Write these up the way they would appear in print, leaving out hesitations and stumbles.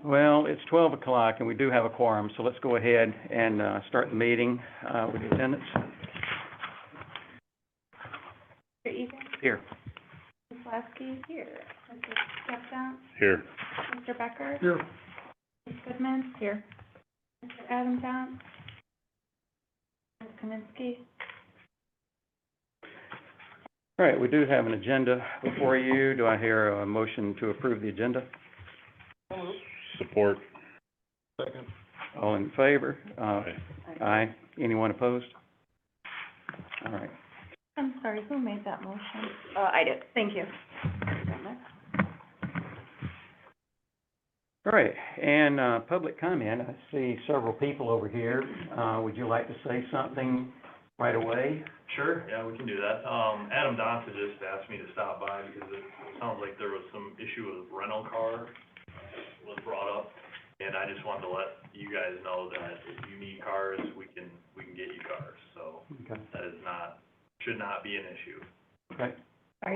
Well, it's 12 o'clock and we do have a quorum, so let's go ahead and start the meeting with the attendance. Mr. Egan? Here. Ms. Lasky? Here. Mr. Stepdown? Here. Mr. Becker? Here. Ms. Goodman? Here. Mr. Adamtown? Ms. Kaminsky? All right, we do have an agenda before you. Do I hear a motion to approve the agenda? Support. Second. All in favor? Aye. Anyone opposed? All right. I'm sorry, who made that motion? I did. Thank you. All right, and public comment. I see several people over here. Would you like to say something right away? Sure, yeah, we can do that. Adam Donta just asked me to stop by because it sounds like there was some issue with rental car was brought up. And I just wanted to let you guys know that if you need cars, we can get you cars. So Okay. that is should not be an issue. Okay. Are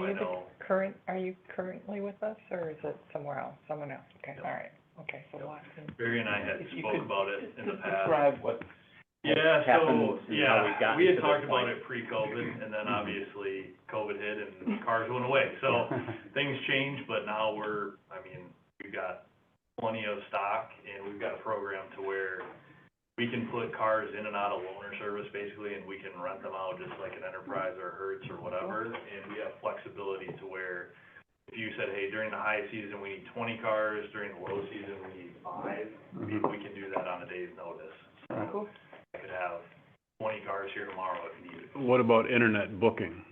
you currently with us, or is it somewhere else, someone else? Okay, Yep. all right, okay, so Watson. Barry and I had spoke about it in the past. Describe what Yeah, happened so, and how we yeah, got we had to this talked about point. it pre-COVID, and then obviously COVID hit and cars went away. So things changed, but now we've got plenty of stock, and we've got a program to where we can put cars in and out of loaner service basically, and we can rent them out just like an Enterprise or a Hertz or whatever. And we have flexibility to where if you said, hey, during the high season, we need 20 cars, during the low season, we need 5, we can do that on a day's notice. So I could have 20 cars here tomorrow if needed. What about internet booking?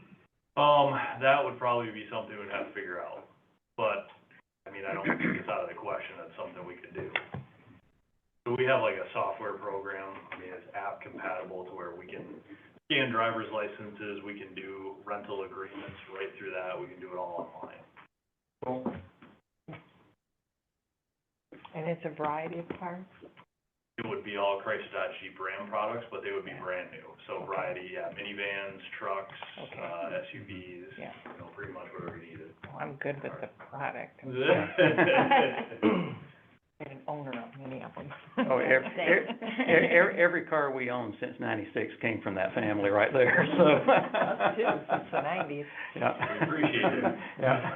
That would probably be something we'd have to figure out. But, I don't think it's out of the question. That's something we could do. So we have like a software program. It's app compatible to where we can scan driver's licenses. We can do rental agreements right through that. We can do it all online. Cool. And it's a variety of cars? It would be all Chrysler Dodge Jeep Ram products, but they would be brand new. So variety, minivans, trucks, SUVs, Yeah. Pretty much whatever you needed. Oh, I'm good with the product. I'm an owner of many of them. Oh, every car we own since '96 came from that family right there, so. Us too, since the 90s. Yeah. We appreciate it. Yeah.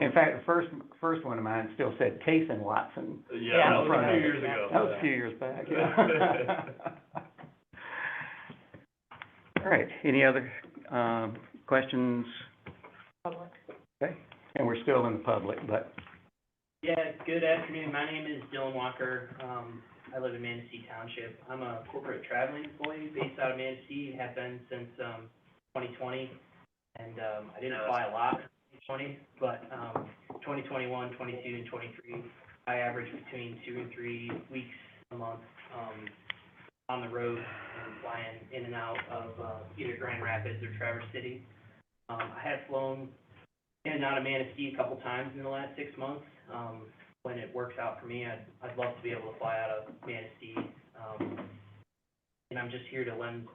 In fact, the first one of mine still said Case and Watson. Yeah, that was front a of few it. years ago. That was a few years back, yeah. All right, any other, questions? Public. Okay, and we're still in the public, but, Yeah, good afternoon. My name is Dylan Walker. I live in Manistee Township. I'm a corporate traveling employee based out of Manistee and have been since 2020. And I didn't fly a lot in 2020, but 2021, 22, and 23, I averaged between 2 and 3 weeks a month on the road and flying in and out of either Grand Rapids or Traverse City. I have flown in and out of Manistee a couple times in the last 6 months. When it works out for me, I'd love to be able to fly out of Manistee. And I'm just here to lend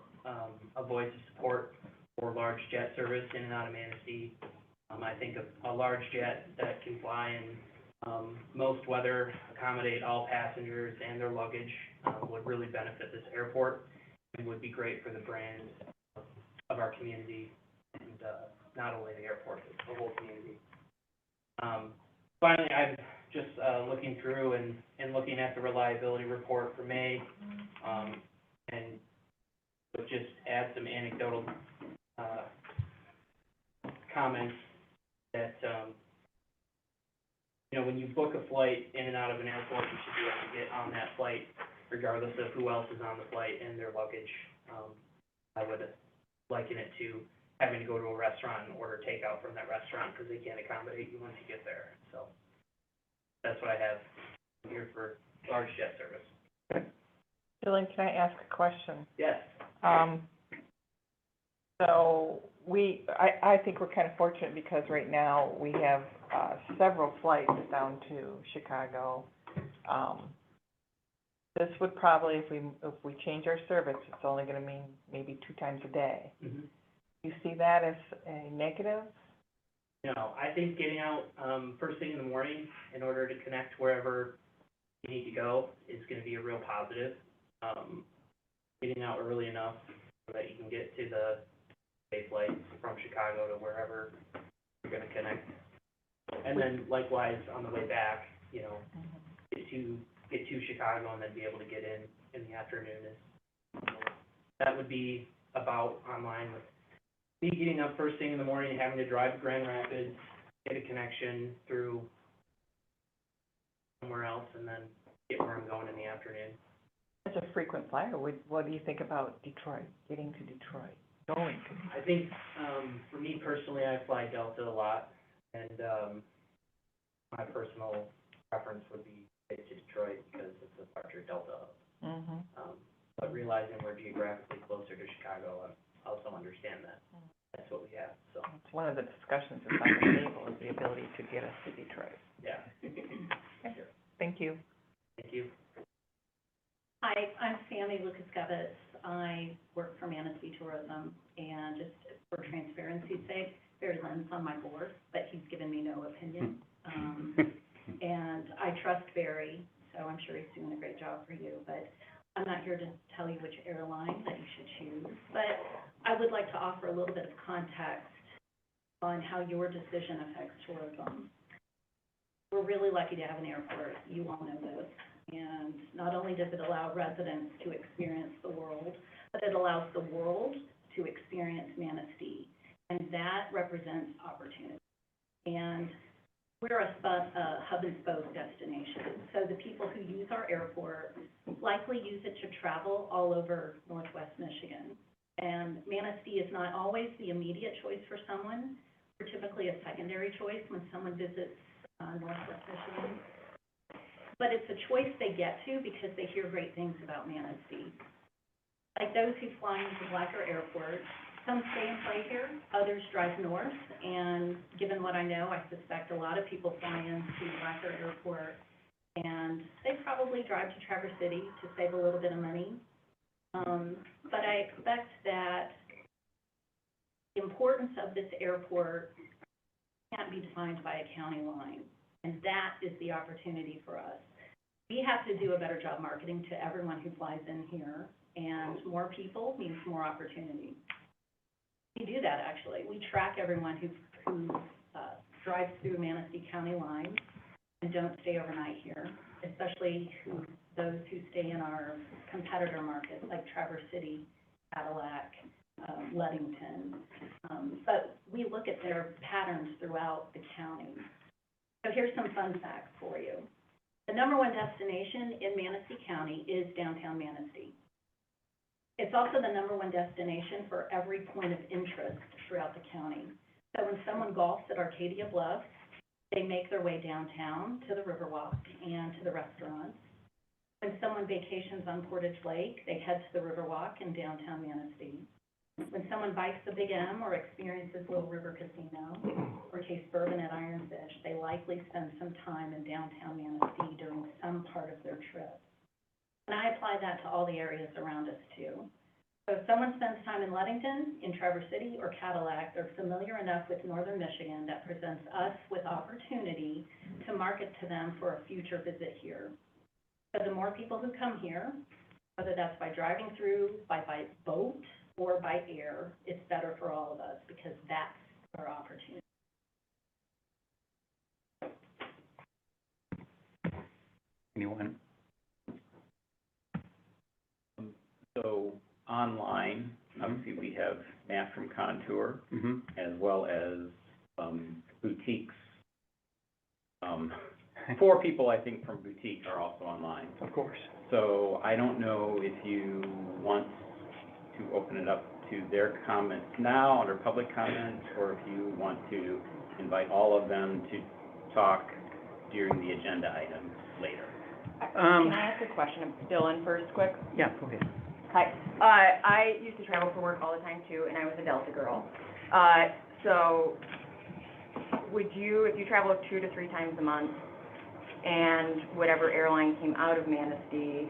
a voice of support for large jet service in and out of Manistee. I think a large jet that can fly in most weather, accommodate all passengers and their luggage, would really benefit this airport and would be great for the brand of our community, and not only the airport, but the whole community. Finally, I'm just looking through and looking at the reliability report for May, and would just add some anecdotal comments that, when you book a flight in and out of an airport, you should be able to get on that flight regardless of who else is on the flight and their luggage. I would liken it to having to go to a restaurant and order takeout from that restaurant because they can't accommodate you once you get there. So that's what I have here for large jet service. Dylan, can I ask a question? Yes. So I think we're kind of fortunate because right now we have several flights down to Chicago. This would probably, if we change our service, it's only going to mean maybe 2 times a day. Mm-hmm. You see that as a negative? No, I think getting out first thing in the morning in order to connect wherever you need to go is gonna be a real positive. Getting out early enough so that you can get to the day flights from Chicago to wherever you're gonna connect. And then likewise, on the way back, you know, get to Chicago and then be able to get in the afternoon is, that would be about online with me getting up first thing in the morning, having to drive to Grand Rapids, get a connection through somewhere else, and then get where I'm going in the afternoon. As a frequent flyer, what do you think about Detroit, getting to Detroit, going to Detroit? I think, for me personally, I fly Delta a lot, and, my personal preference would be to Detroit because it's a larger Delta. Mm-hmm. But realizing we're geographically closer to Chicago, I also understand that. That's what we have, so, It's one of the discussions that's on the table, is the ability to get us to Detroit. yeah. Thank you. Thank you. Hi, I'm Sammy Lucas-Govitz. I work for Manistee Tourism, and just for transparency's sake, Barry Lynn's on my board, but he's given me no opinion. And I trust Barry, so I'm sure he's doing a great job for you, but I'm not here to tell you which airline that you should choose. But I would like to offer a little bit of context on how your decision affects tourism. We're really lucky to have an airport. You all know this. And not only does it allow residents to experience the world, but it allows the world to experience Manistee. And that represents opportunity. And we're a hub and spoke destination. So the people who use our airport likely use it to travel all over Northwest Michigan. And Manistee is not always the immediate choice for someone. We're typically a secondary choice when someone visits Northwest Michigan. But it's a choice they get to because they hear great things about Manistee. Like those who fly into Blacker Airport, some stay and play here, others drive north, and given what I know, I suspect a lot of people fly into Blacker Airport, and they probably drive to Traverse City to save a little bit of money. But I expect that the importance of this airport can't be defined by a county line, and that is the opportunity for us. We have to do a better job marketing to everyone who flies in here, and more people means more opportunity. We do that, actually. We track everyone who drives through Manistee County lines and don't stay overnight here, especially those who stay in our competitor markets like Traverse City, Cadillac, Ludington. But we look at their patterns throughout the county. So here's some fun facts for you. The #1 destination in Manistee County is downtown Manistee. It's also the #1 destination for every point of interest throughout the county. So when someone golfs at Arcadia Bluffs, they make their way downtown to the Riverwalk and to the restaurants. When someone vacations on Portage Lake, they head to the Riverwalk in downtown Manistee. When someone bikes the Big M or experiences Little River Casino or tastes bourbon at Ironfish, they likely spend some time in downtown Manistee during some part of their trip. And I apply that to all the areas around us too. So if someone spends time in Ludington, in Traverse City, or Cadillac, they're familiar enough with northern Michigan that presents us with opportunity to market to them for a future visit here. So the more people who come here, whether that's by driving through, by boat, or by air, it's better for all of us because that's our opportunity. Anyone? So online, obviously we have Matt from Contour, Mm-hmm. as well as boutiques. 4 people, I think, from boutique are also online. Of course. So I don't know if you want to open it up to their comments now under public comments, or if you want to invite all of them to talk during the agenda items later. Can I ask a question, Dylan, first, quick? Yeah, go ahead. Hi, I used to travel for work all the time too, and I was a Delta girl. So, would you, if you travel 2 to 3 times a month, and whatever airline came out of Manistee,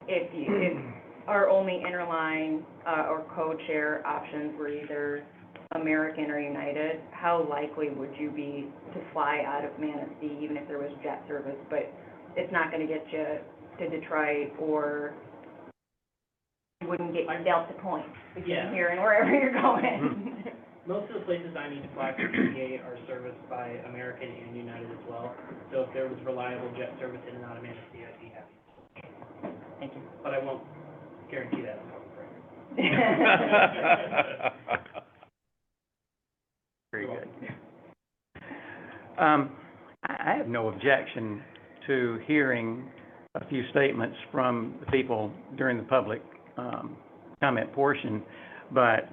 if our only interline, or code share options were either American or United, how likely would you be to fly out of Manistee, even if there was jet service, but it's not gonna get you to Detroit, or you wouldn't get your Delta points between Yeah. here and wherever you're going? Most of the places I need to fly for PTA are serviced by American and United as well. So if there was reliable jet service in and out of Manistee, I'd be happy. Thank you. But I won't guarantee that on public record. Very good. I have no objection to hearing a few statements from the people during the public, comment portion, but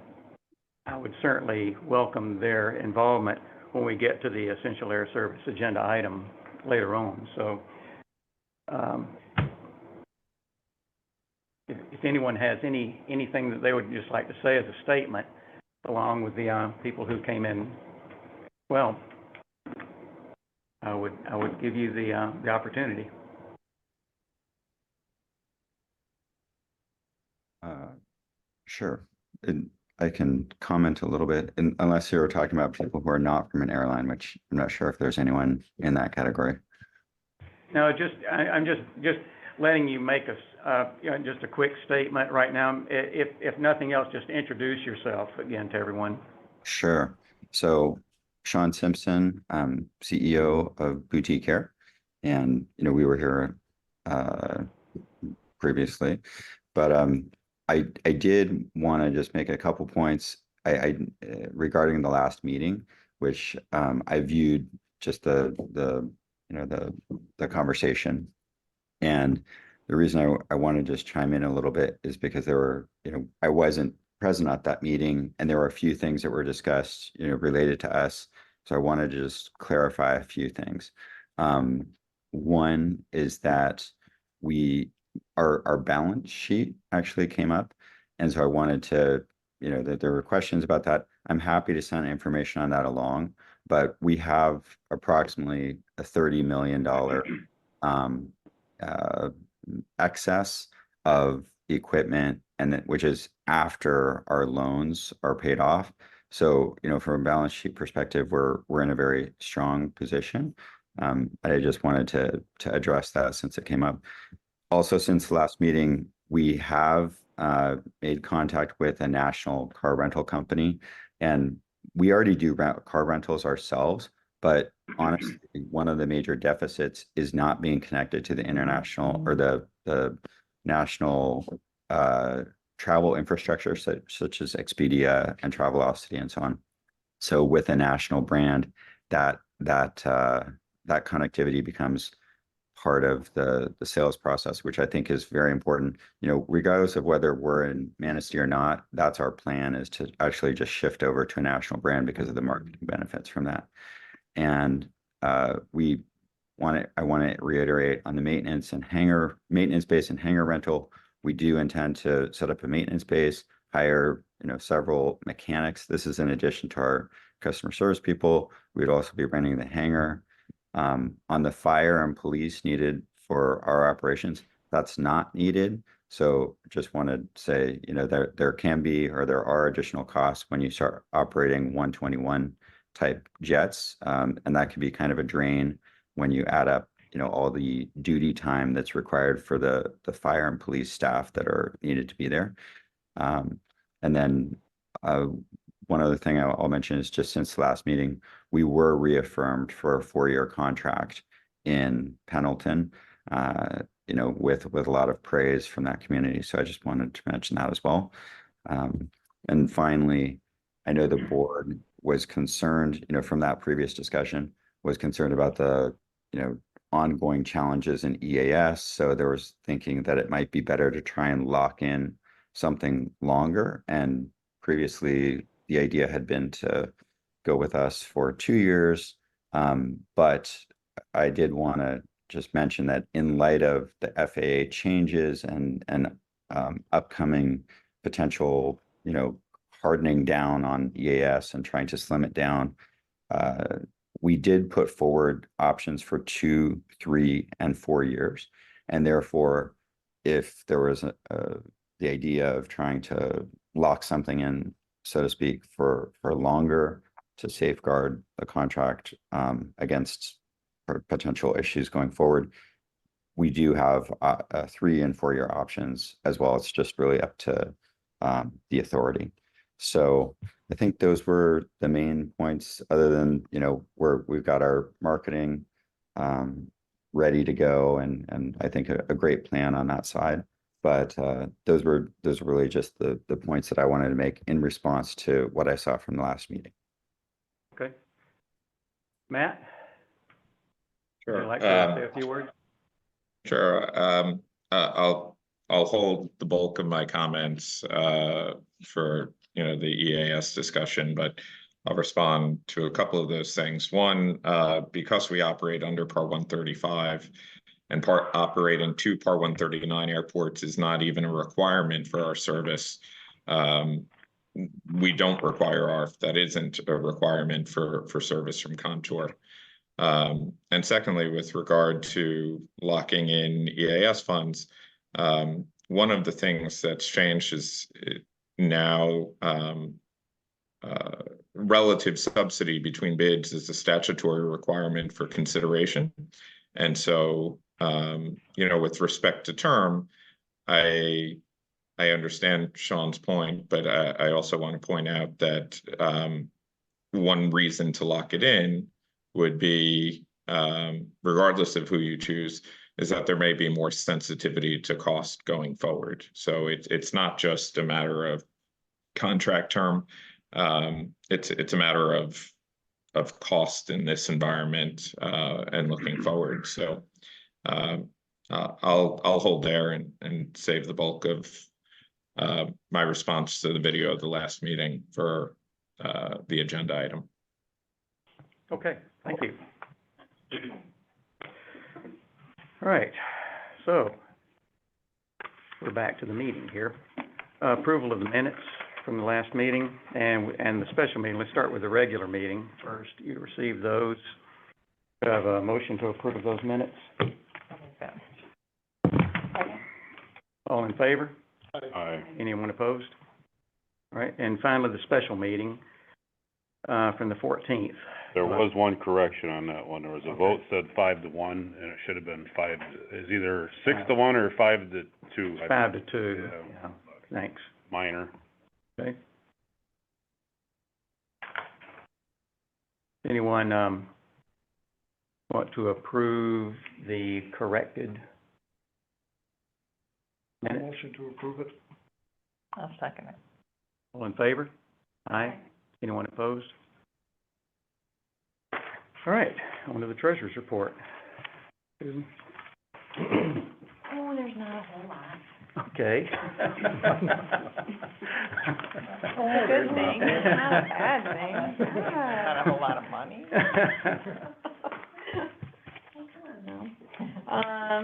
I would certainly welcome their involvement when we get to the essential air service agenda item later on. So, if anyone has anything that they would just like to say as a statement, along with the, people who came in, well, I would give you the opportunity. Sure. And I can comment a little bit, unless you're talking about people who are not from an airline, which I'm not sure if there's anyone in that category. No, I'm just letting you make just a quick statement right now. If nothing else, just introduce yourself again to everyone. Sure. So Sean Simpson, CEO of Boutique Care, and we were here previously, but I did want to just make a couple points regarding the last meeting, which I viewed just the conversation. And the reason I want to just chime in a little bit is because there were, I wasn't present at that meeting, and there were a few things that were discussed, related to us. So I wanted to just clarify a few things. One is that our balance sheet actually came up. And so I wanted to, that there were questions about that. I'm happy to send information on that along, but we have approximately a $30 million excess of equipment, which is after our loans are paid off. So, from a balance sheet perspective, we're in a very strong position. I just wanted to address that since it came up. Also, since the last meeting, we have made contact with a national car rental company, and we already do car rentals ourselves. But honestly, one of the major deficits is not being connected to the international or the national travel infrastructure, such as Expedia and Travelocity and so on. So with a national brand, that connectivity becomes part of the sales process, which I think is very important. Regardless of whether we're in Manistee or not, that's our plan, is to actually just shift over to a national brand because of the marketing benefits from that. And I want to reiterate on the maintenance base and hangar rental. We do intend to set up a maintenance base, hire, several mechanics. This is in addition to our customer service people. We'd also be renting the hangar. On the fire and police needed for our operations, that's not needed. So just want to say, there can be, or there are additional costs when you start operating 121 type jets. And that can be kind of a drain when you add up, all the duty time that's required for the fire and police staff that are needed to be there. And then one other thing I'll mention is, just since the last meeting, we were reaffirmed for a 4-year contract in Pendleton, with a lot of praise from that community. So I just wanted to mention that as well. And finally, I know the board was concerned, from that previous discussion, was concerned about the, ongoing challenges in EAS. So there was thinking that it might be better to try and lock in something longer. And previously, the idea had been to go with us for 2 years. But I did want to just mention that in light of the FAA changes and upcoming potential, hardening down on EAS and trying to slim it down, we did put forward options for 2, 3, and 4 years. And therefore, if there was the idea of trying to lock something in so to speak, for longer to safeguard the contract against potential issues going forward. We do have 3 and 4 year options as well. It's just really up to the authority. So I think those were the main points, other than, you know, we've got our marketing ready to go, and I think a great plan on that side. But those were really just the points that I wanted to make in response to what I saw from the last meeting. Okay. Matt? Would Sure. you like to say a few words? Sure. I'll hold the bulk of my comments for, you know, the EAS discussion, but I'll respond to a couple of those things. One, because we operate under Part 135 and operating 2 Part 139 airports is not even a requirement for our service. We don't require ARF. That isn't a requirement for service from Contour. And secondly, with regard to locking in EAS funds, one of the things that's changed is now relative subsidy between bids is a statutory requirement for consideration. And so, you know, with respect to term, I understand Sean's point, but I also want to point out that one reason to lock it in would be, regardless of who you choose, is that there may be more sensitivity to cost going forward. So it's not just a matter of contract term. It's a matter of cost in this environment and looking forward. So I'll hold there and save the bulk of my response to the video of the last meeting for the agenda item. Okay, thank you. All right, so we're back to the meeting here. Approval of the minutes from the last meeting and the special meeting. Let's start with the regular meeting first. You received those. Do I have a motion to approve those minutes? All in favor? Aye. Anyone opposed? All right, and finally, the special meeting from the 14th. There was one correction on that one. There was a vote said 5-1, and it should have been is either 6-1 or 5-2. 5-2, Yeah. yeah, thanks. Minor. Okay. Anyone want to approve the corrected minutes? Motion to approve it. I'll second it. All in favor? Aye. Anyone opposed? All right, on to the treasurer's report. Susan? Oh, there's not a whole lot. Okay. That's a good thing, it's not a bad thing. Not a whole lot of money.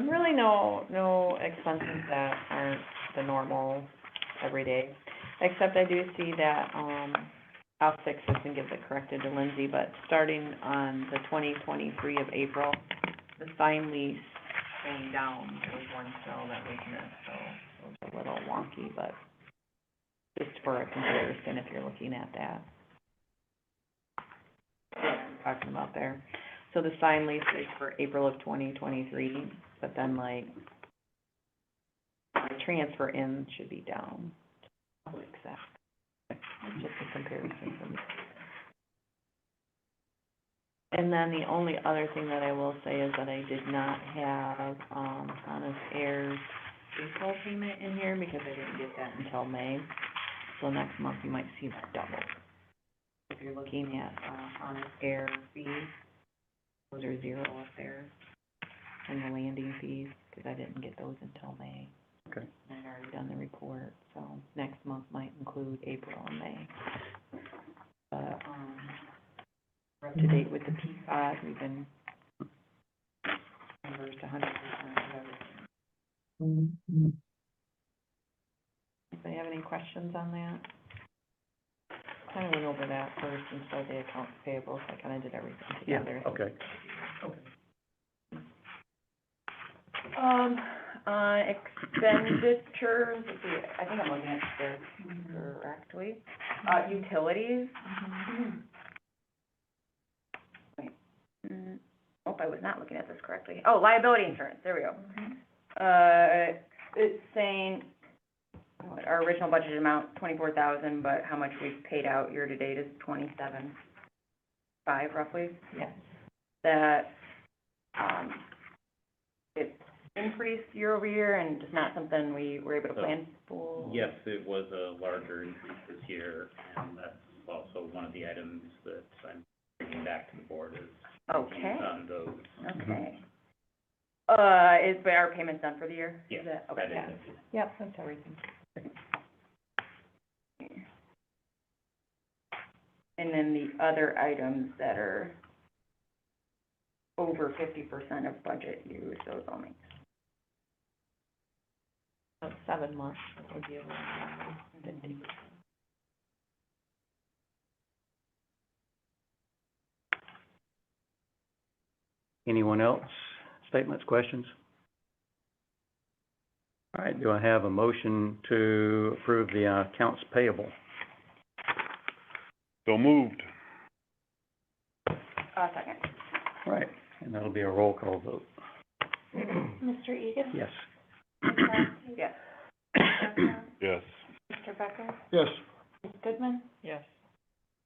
Really no expenses that aren't the normal everyday, except I do see that, I'll fix this and give it corrected to Lindsay, but starting on the 2023 of April, the sign lease came down. There was one cell that was missed, so it was a little wonky, but just for a comparison, if you're looking at that. Talking about there. So the sign lease is for April of 2023, but then like, my transfer in should be down. I'll fix that. It's just a comparison for me. And then the only other thing that I will say is that I did not have, Honest Air's April payment in here because I didn't get that until May. So next month you might see that double. If you're looking at, Honest Air fees, those are 0 up there. And the landing fees, because I didn't get those until May. Okay. I'd already done the report, so next month might include April and May. But, we're up to date with the P5, we've been reimbursed 100% of everything. Anybody have any questions on that? Kind of went over that first instead of the accounts payable, so I kind of did everything Yeah, together. okay. Expenditures, let's see, I think I'm looking at the correct correctly. Utilities. Wait, oh, I was not looking at this correctly. Oh, liability insurance, there we go. It's saying, what, our original budget amount, 24,000, but how much we've paid out year-to-date is 27.5 roughly. Yes. That, it increased year over year and just not something we were able to plan for? Yes, it was a larger increase this year, and that's also one of the items that I'm bringing back to the board is Okay, on those. okay. Is our payments done for the year? Yes, Is that, okay, that yeah. is. Yep, that's everything. And then the other items that are over 50% of budget use, those all make. About 7 months would be around 50%. Anyone else? Statements, questions? All right, do I have a motion to approve the accounts payable? So moved. Second. All right, and that'll be a roll call vote. Mr. Egan? Yes. Ms. Kowski? Yes. Yes. Mr. Becker? Yes. Ms. Goodman? Yes.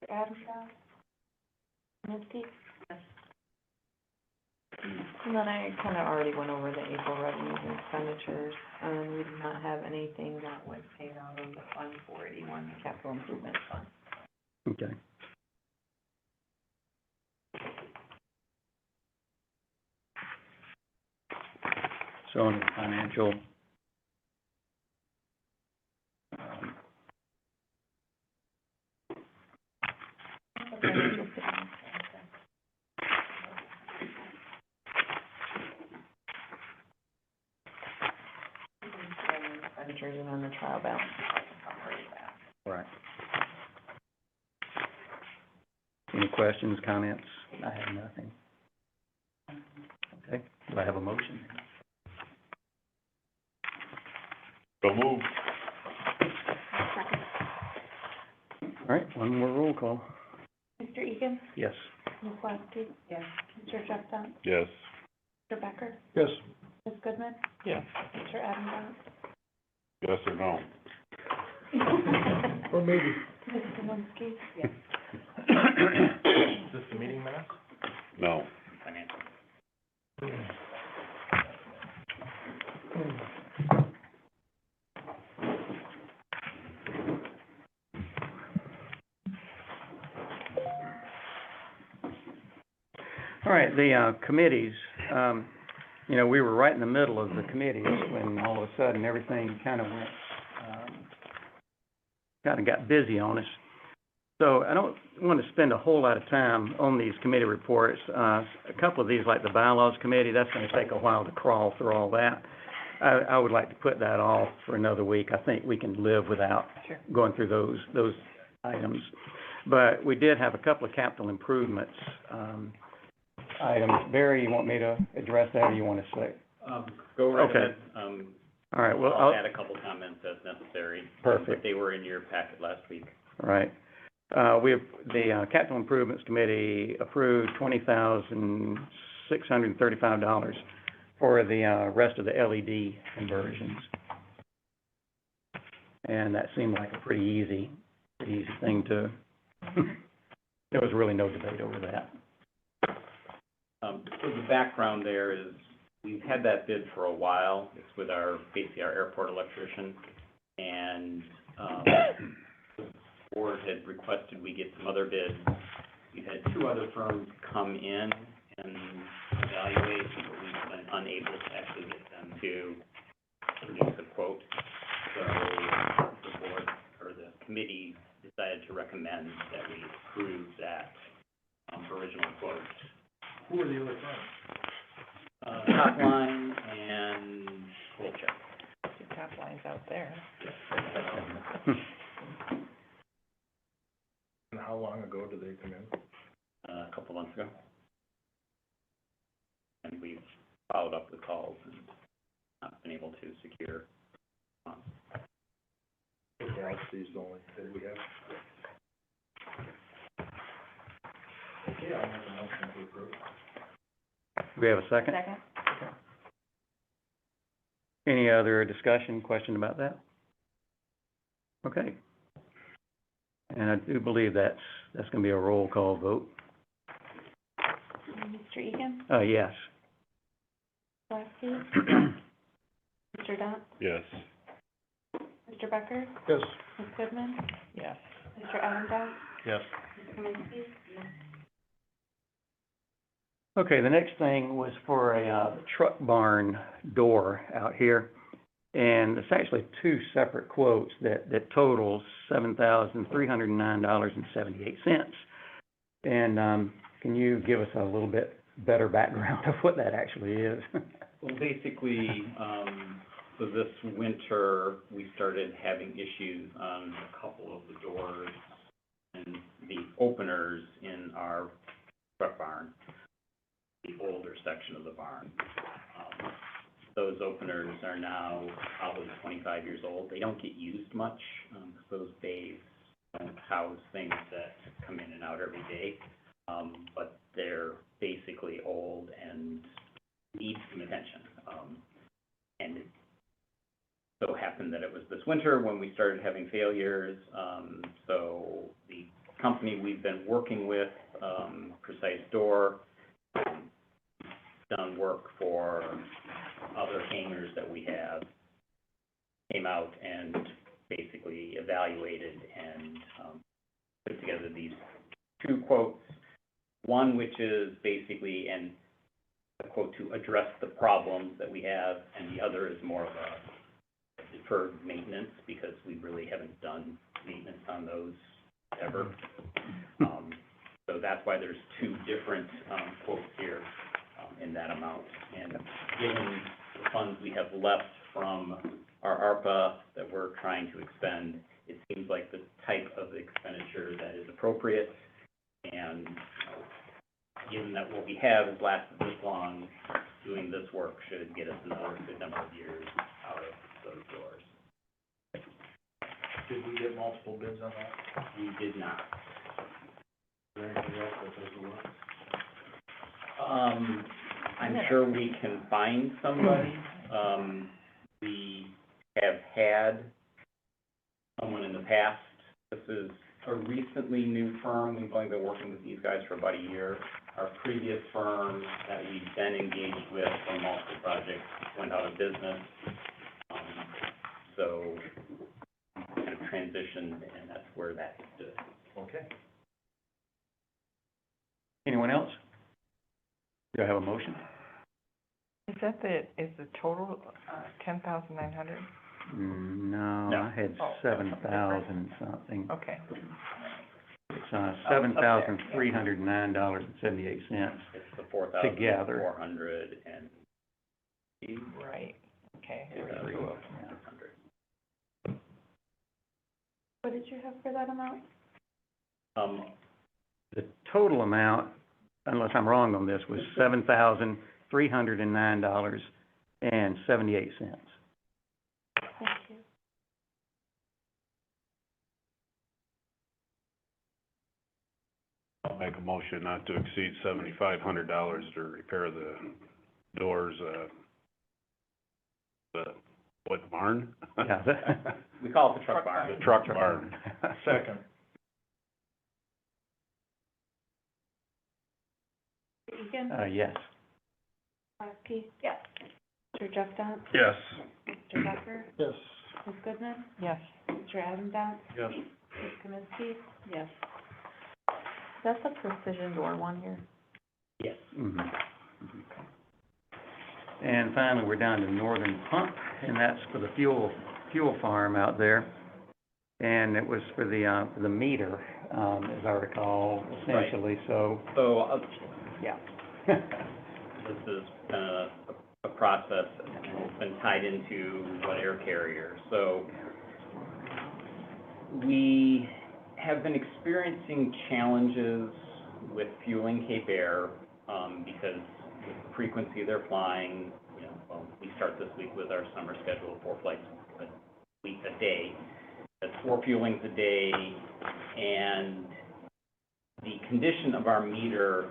Mr. Adamson? Manistee? Yes. And then I kind of already went over the April revenues and expenditures. We do not have anything that was paid out of the Fund 481, the capital improvement fund. Okay. So on the financial, Expenditures and then the trial balance. right. Any questions, comments? I have nothing. Okay, do I have a motion? So moved. All right, one more roll call. Mr. Egan? Yes. Ms. Kowski? Yes. Mr. Justin? Yes. Mr. Becker? Yes. Ms. Goodman? Yes. Mr. Adamson? Yes or no? Or maybe. Ms. Zelinski? Yes. Is this the meeting minutes? No. Financial. All right, the committees, you know, we were right in the middle of the committees when all of a sudden everything kind of went, kind of got busy on us. So I don't want to spend a whole lot of time on these committee reports. A couple of these, like the bylaws committee, that's going to take a while to crawl through all that. I would like to put that off for another week. I think we can live without going through those items. But we did have a couple of capital improvements, items. Barry, you want me to address that, or you want to say? Go right Okay. ahead. All right, well, I'll add a couple comments as necessary. Perfect. But they were in your packet last week. Right. The Capital Improvements Committee approved $20,635 for the rest of the LED conversions. And that seemed like a pretty easy thing to, there was really no debate over that. So the background there is, we've had that bid for a while. It's with basically our airport electrician. And, the board had requested we get some other bids. We've had 2 other firms come in and evaluate, but we've been unable to actually get them to produce a quote. So the board, or the committee, decided to recommend that we approve that, original quote. Who are the other firms? Top line and Colcheck. The top line's out there. And how long ago did they come in? A couple months ago. And we've followed up with calls and not been able to secure. Yeah, Manistee is the only bid we have. Okay, I'll make a motion to approve. Do we have a second? Second? Any other discussion, question about that? Okay. And I do believe that's gonna be a roll call vote. Mr. Egan? Yes. Lasky? Mr. Dunt? Yes. Mr. Becker? Yes. Ms. Goodman? Yes. Mr. Adamson? Yes. Mr. Manistee? Okay, the next thing was for a truck barn door out here. And it's actually two separate quotes that totals $7,309.78. And, can you give us a little bit better background of what that actually is? Well, basically, so this winter, we started having issues on a couple of the doors and the openers in our truck barn, the older section of the barn. Those openers are now probably 25 years old. They don't get used much, because those bays don't house things that come in and out every day. But they're basically old and need some attention. And it so happened that it was this winter when we started having failures. So the company we've been working with, Precise Door, done work for other hangers that we have, came out and basically evaluated and put together these two quotes. One which is basically a quote to address the problems that we have, and the other is more of a deferred maintenance, because we really haven't done maintenance on those ever. So that's why there's two different quotes here in that amount. And given the funds we have left from our ARPA that we're trying to expend, it seems like the type of expenditure that is appropriate. And given that what we have has lasted this long, doing this work should get us another good number of years out of those doors. Did we get multiple bids on that? We did not. Is there anything else that doesn't work? I'm sure we can find somebody. We have had someone in the past. This is a recently new firm. We've only been working with these guys for about a year. Our previous firm that we've been engaged with on multiple projects went out of business. So kind of transitioned, and that's where that stood. Okay. Anyone else? Do I have a motion? Is the total, 10,900? No, No. I had Oh, 7,000 something. Okay. It's, $7,309.78. It's the 4,400 Together. and Right, okay. What did you have for that amount? The total amount, unless I'm wrong on this, was $7,309.78. Thank you. I'll make a motion not to exceed $7,500 to repair the doors, what barn? Yeah. we call it the truck barn. The truck barn. Second. Egan? Yes. Lasky? Yes. Mr. Jeff Dunt? Yes. Mr. Becker? Yes. Ms. Goodman? Yes. Mr. Adamson? Yes. Ms. Kaminsky? Yes. That's a precision door one here. Yes. Mhm. And finally, we're down to Northern Pump, and that's for the fuel farm out there. And it was for the meter, as I recall, essentially, so, So, yeah. this is a process, and it's been tied into what air carrier. So, we have been experiencing challenges with fueling Cape Air, because with the frequency they're flying, well, we start this week with our summer schedule, 4 flights a day. that's 4 fuelings a day, and the condition of our meter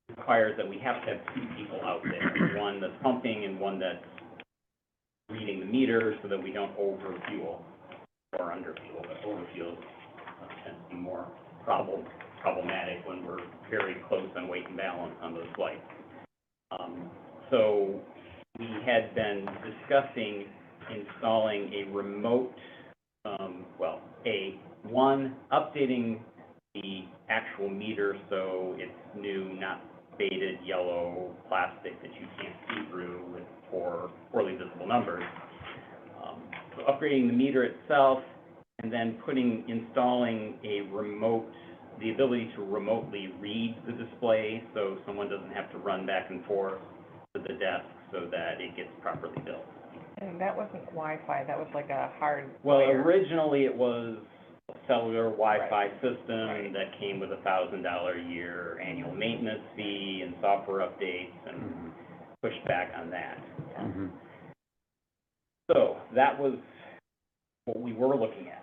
requires that we have to have 2 people out there, one that's pumping and one that's reading the meter so that we don't overfuel or underfuel, but overfuel tends to be more problematic when we're very close on weight and balance on those flights. So we had been discussing installing a remote, updating the actual meter so it's new, not faded yellow plastic that you can't see through with poorly visible numbers. So upgrading the meter itself, and then installing the ability to remotely read the display so someone doesn't have to run back and forth to the desk so that it gets properly built. And that wasn't Wi-Fi, that was like a hard Well, wire. originally it was a cellular Wi-Fi Right. system Right. that came with $1,000 a year annual maintenance fee and software updates, and pushed back on that. Mhm. So that was what we were looking at.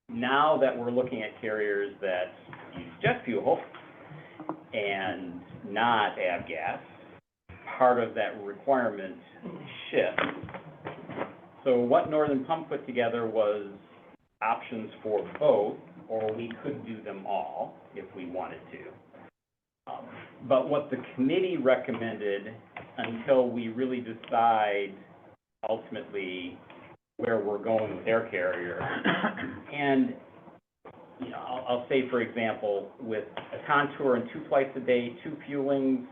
Now that we're looking at carriers that use jet fuel and not avgas, part of that requirement shifts. So what Northern Pump put together was options for both, or we could do them all if we wanted to. But what the committee recommended, until we really decide ultimately where we're going with air carrier, and, you know, I'll say, for example, with a Contour and 2 flights a day, 2 fuelings,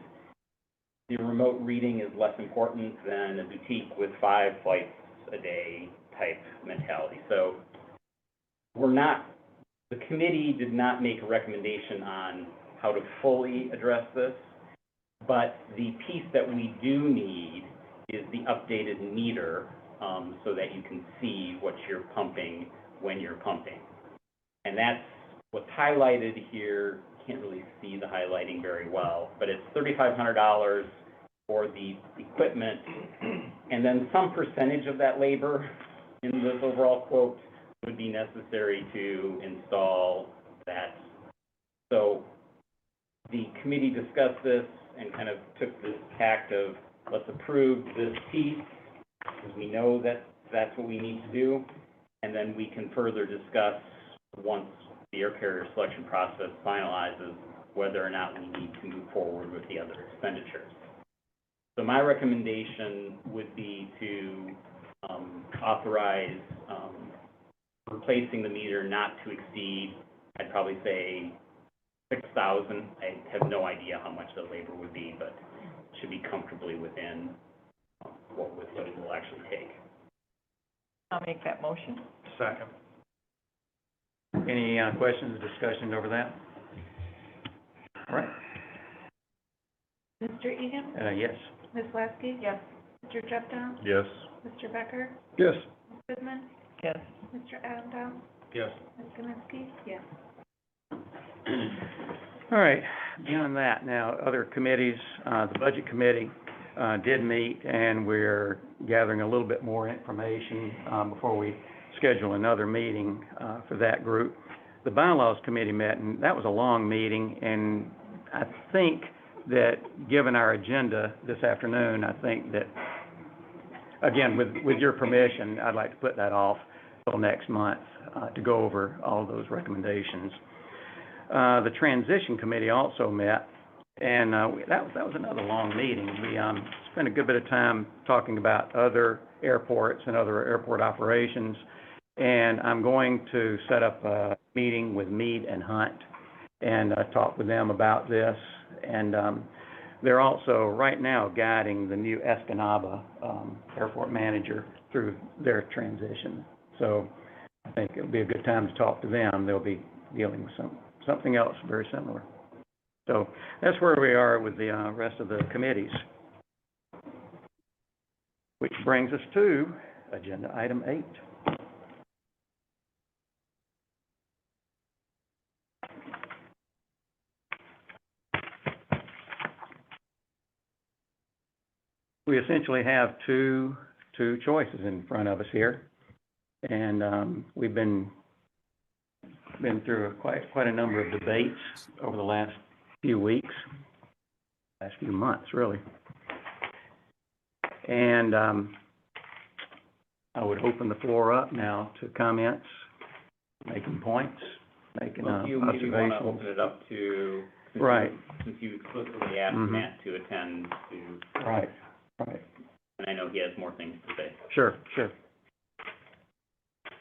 the remote reading is less important than a boutique with 5 flights a day type mentality. So the committee did not make a recommendation on how to fully address this, but the piece that we do need is the updated meter, so that you can see what you're pumping when you're pumping. And that's what's highlighted here. Can't really see the highlighting very well, but it's $3,500 for the equipment, and then some percentage of that labor in this overall quote would be necessary to install that. So the committee discussed this and kind of took this tact of, let's approve this piece, because we know that that's what we need to do, and then we can further discuss once the air carrier selection process finalizes whether or not we need to move forward with the other expenditures. So my recommendation would be to authorize replacing the meter not to exceed, I'd probably say, $6,000. I have no idea how much the labor would be, but it should be comfortably within what it will actually take. I'll make that motion. Second. Any questions, discussions over that? All right, Mr. Egan? yes. Ms. Lasky? Yes. Mr. Jepton? Yes. Mr. Becker? Yes. Ms. Goodman? Yes. Mr. Adamdown? Yes. Ms. Kaminsky? Yes. All right, beyond that, now, other committees, the Budget Committee did meet, and we're gathering a little bit more information before we schedule another meeting for that group. The Bylaws Committee met, and that was a long meeting, and I think that, given our agenda this afternoon, I think that, again, with your permission, I'd like to put that off till next month to go over all of those recommendations. The Transition Committee also met, and that was another long meeting. We spent a good bit of time talking about other airports and other airport operations, and I'm going to set up a meeting with Meade and Hunt and talk with them about this. And they're also right now guiding the new Escanaba airport manager through their transition. So I think it'll be a good time to talk to them. They'll be dealing with something else very similar. So that's where we are with the rest of the committees. Which brings us to agenda item 8. We essentially have two choices in front of us here. And we've been through quite a number of debates over the last few weeks, last few months, really. And I would open the floor up now to comments, making points, making Well, if you maybe wanna observations. open it up to, Right. since you explicitly asked Mhm. Matt to attend to, Right. and I know he has more things to say. Sure.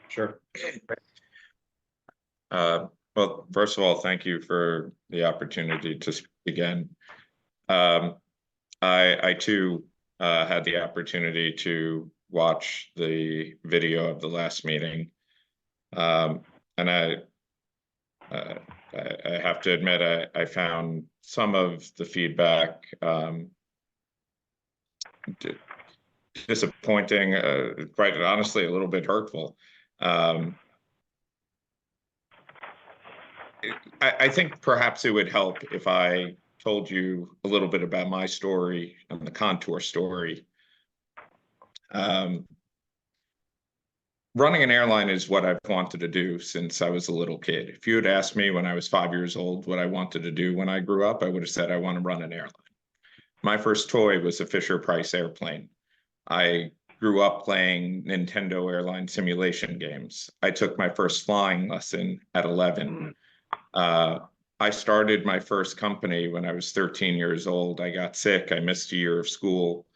Sure. Well, first of all, thank you for the opportunity to speak again. I too, had the opportunity to watch the video of the last meeting. And I have to admit, I found some of the feedback, disappointing, quite honestly, a little bit hurtful. I think perhaps it would help if I told you a little bit about my story and the Contour story. Running an airline is what I've wanted to do since I was a little kid. If you had asked me when I was 5 years old what I wanted to do when I grew up, I would have said I want to run an airline. My first toy was a Fisher-Price airplane. I grew up playing Nintendo airline simulation games. I took my first flying lesson at 11. I started my first company when I was 13 years old. I got sick. I missed a year of school.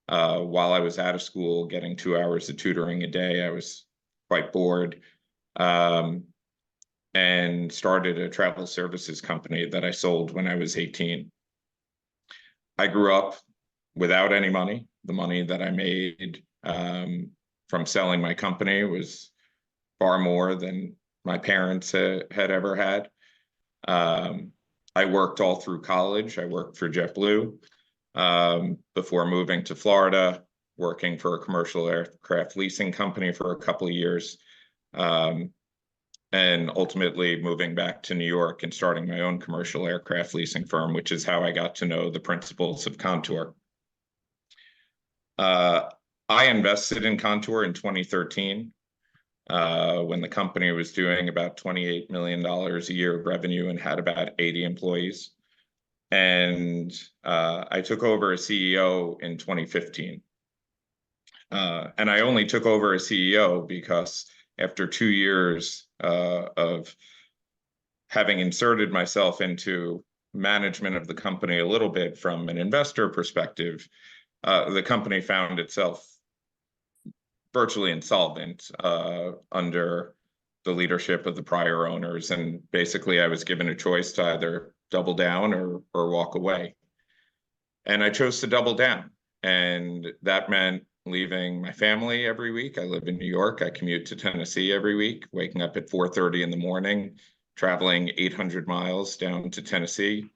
While I was out of school, getting 2 hours of tutoring a day, I was quite bored, and started a travel services company that I sold when I was 18. I grew up without any money. The money that I made from selling my company was far more than my parents had ever had. I worked all through college. I worked for JetBlue before moving to Florida, working for a commercial aircraft leasing company for a couple of years, and ultimately moving back to New York and starting my own commercial aircraft leasing firm, which is how I got to know the principles of Contour. I invested in Contour in 2013. When the company was doing about $28 million a year of revenue and had about 80 employees. And I took over as CEO in 2015. And I only took over as CEO because after 2 years of having inserted myself into management of the company a little bit from an investor perspective, the company found itself virtually insolvent under the leadership of the prior owners. And basically I was given a choice to either double down or walk away. And I chose to double down. And that meant leaving my family every week. I live in New York. I commute to Tennessee every week, waking up at 4:30 in the morning, traveling 800 miles down to Tennessee,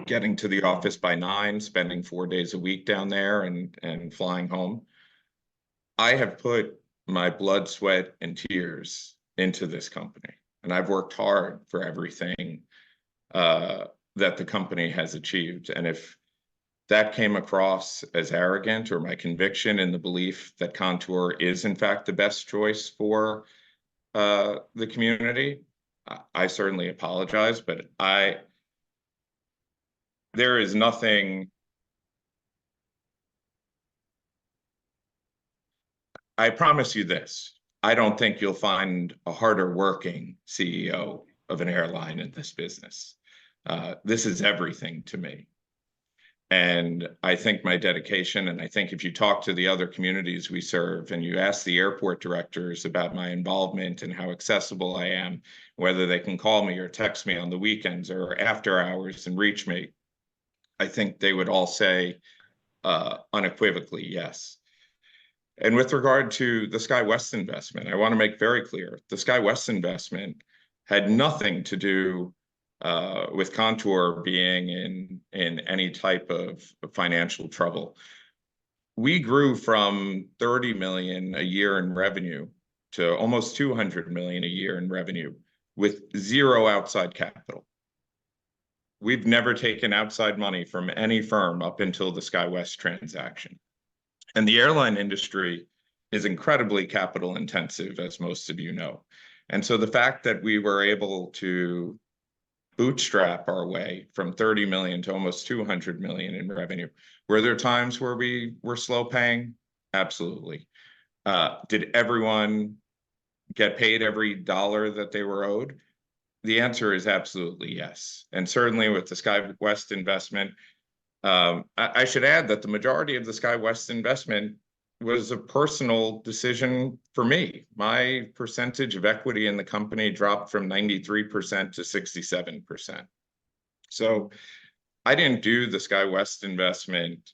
getting to the office by 9, spending 4 days a week down there and flying home. I have put my blood, sweat, and tears into this company, and I've worked hard for everything that the company has achieved. And if that came across as arrogant, or my conviction in the belief that Contour is in fact the best choice for the community, I certainly apologize, but there is nothing. I promise you this, I don't think you'll find a harder working CEO of an airline in this business. This is everything to me. And I think my dedication, and I think if you talk to the other communities we serve and you ask the airport directors about my involvement and how accessible I am, whether they can call me or text me on the weekends or after hours and reach me, I think they would all say unequivocally yes. And with regard to the SkyWest investment, I want to make very clear, the SkyWest investment had nothing to do with Contour being in any type of financial trouble. We grew from 30 million a year in revenue to almost 200 million a year in revenue with zero outside capital. We've never taken outside money from any firm up until the SkyWest transaction. And the airline industry is incredibly capital intensive, as most of you know. And so the fact that we were able to bootstrap our way from 30 million to almost 200 million in revenue, were there times where we were slow paying? Absolutely. Did everyone get paid every dollar that they were owed? The answer is absolutely yes. And certainly with the SkyWest investment, I should add that the majority of the SkyWest investment was a personal decision for me. My percentage of equity in the company dropped from 93% to 67%. So I didn't do the SkyWest investment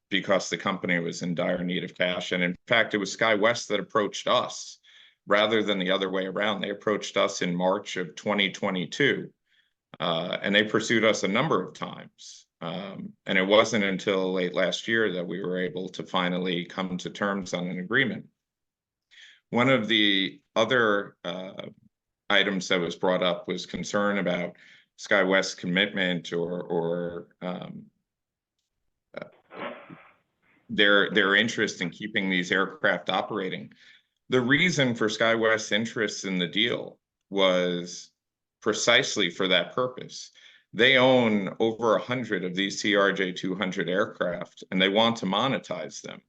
because the company was in dire need of cash. And in fact, it was SkyWest that approached us rather than the other way around. They approached us in March of 2022, and they pursued us a number of times. And it wasn't until late last year that we were able to finally come to terms on an agreement. One of the other items that was brought up was concern about SkyWest's commitment or their interest in keeping these aircraft operating. The reason for SkyWest's interest in the deal was precisely for that purpose. They own over 100 of these CRJ-200 aircraft, and they want to monetize them.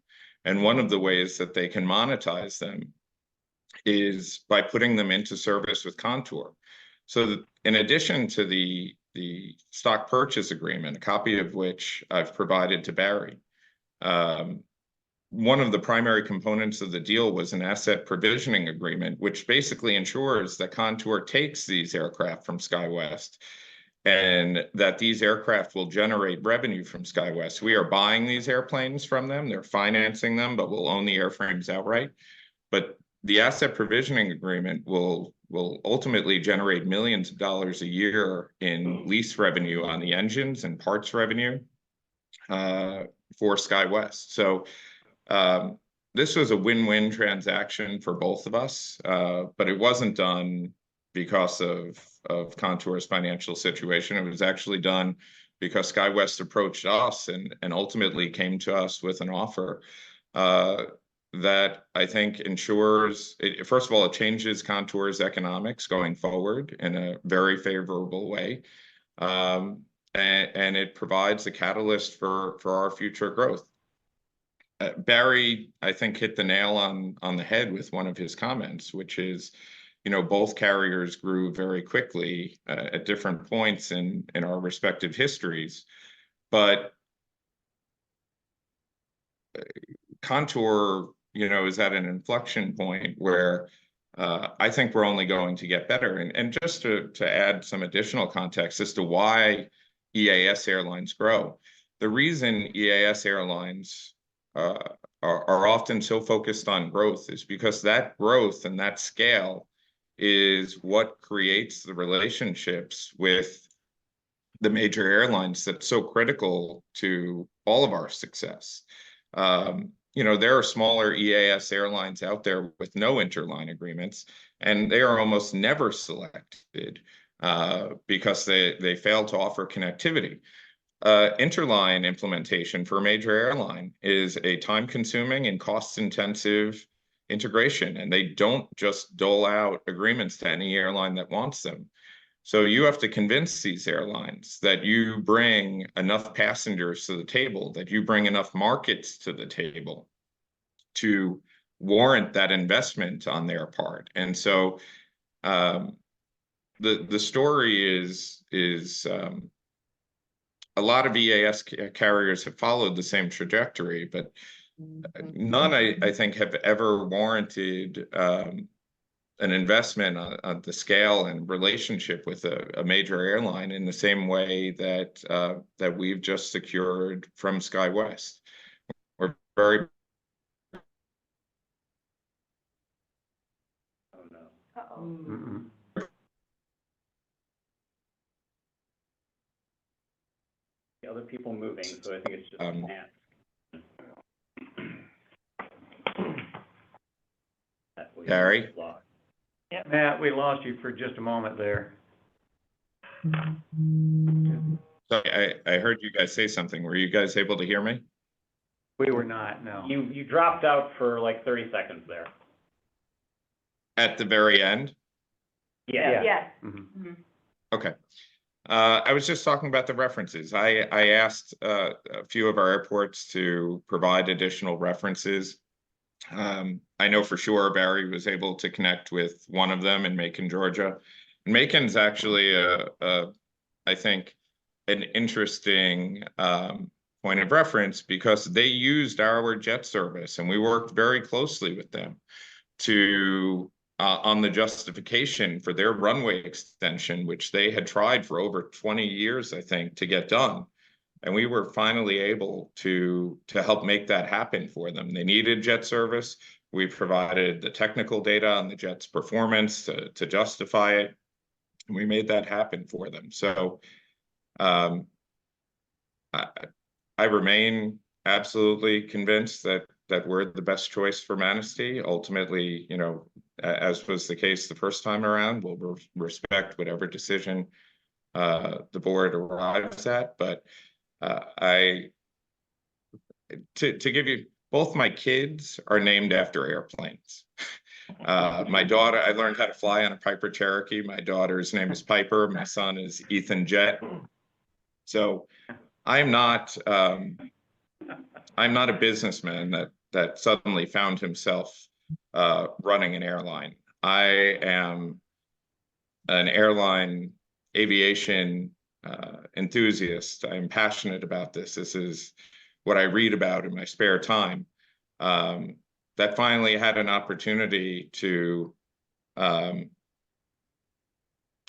And one of the ways that they can monetize them is by putting them into service with Contour. So in addition to the stock purchase agreement, a copy of which I've provided to Barry, one of the primary components of the deal was an asset provisioning agreement, which basically ensures that Contour takes these aircraft from SkyWest and that these aircraft will generate revenue from SkyWest. We are buying these airplanes from them. They're financing them, but we'll own the airframes outright. But the asset provisioning agreement will ultimately generate millions of dollars a year in lease revenue on the engines and parts revenue for SkyWest. So this was a win-win transaction for both of us, but it wasn't done because of Contour's financial situation. It was actually done because SkyWest approached us and ultimately came to us with an offer that I think ensures, first of all, it changes Contour's economics going forward in a very favorable way. And it provides a catalyst for our future growth. Barry, I think, hit the nail on the head with one of his comments, which is, you know, both carriers grew very quickly at different points in our respective histories. But Contour, you know, is at an inflection point where I think we're only going to get better. And just to add some additional context as to why EAS airlines grow, the reason EAS airlines are often so focused on growth is because that growth and that scale is what creates the relationships with the major airlines that's so critical to all of our success. You know, there are smaller EAS airlines out there with no interline agreements, and they are almost never selected because they fail to offer connectivity. Interline implementation for a major airline is a time-consuming and cost-intensive integration, and they don't just dole out agreements to any airline that wants them. So you have to convince these airlines that you bring enough passengers to the table, that you bring enough markets to the table to warrant that investment on their part. And so the story is a lot of EAS carriers have followed the same trajectory, but none, I think, have ever warranted an investment on the scale and relationship with a major airline in the same way that we've just secured from SkyWest. We're very. Oh, no. Mm-mm. The other people moving, so I think it's just Matt. Gary? Matt, we lost you for just a moment there. So I heard you guys say something. Were you guys able to hear me? We were We're not, no. You dropped out for like 30 seconds there. At the very end? Yeah. Yes. Mhm. Mhm. Okay. I was just talking about the references. I asked a few of our airports to provide additional references. I know for sure Barry was able to connect with one of them in Macon, Georgia. And Macon's actually I think, an interesting point of reference because they used our jet service, and we worked very closely with them to on the justification for their runway extension, which they had tried for over 20 years, I think, to get done. And we were finally able to help make that happen for them. They needed jet service. We provided the technical data on the jet's performance to justify it. And we made that happen for them. So I remain absolutely convinced that we're the best choice for Manistee. Ultimately, you know, as was the case the first time around, we'll respect whatever decision the board arrives at. But to give you, both my kids are named after airplanes. My daughter, I learned how to fly on a Piper Cherokee. My daughter's name is Piper. My son is Ethan Jet. So I'm not a businessman that suddenly found himself running an airline. I am an airline aviation enthusiast. I'm passionate about this. This is what I read about in my spare time. That finally had an opportunity to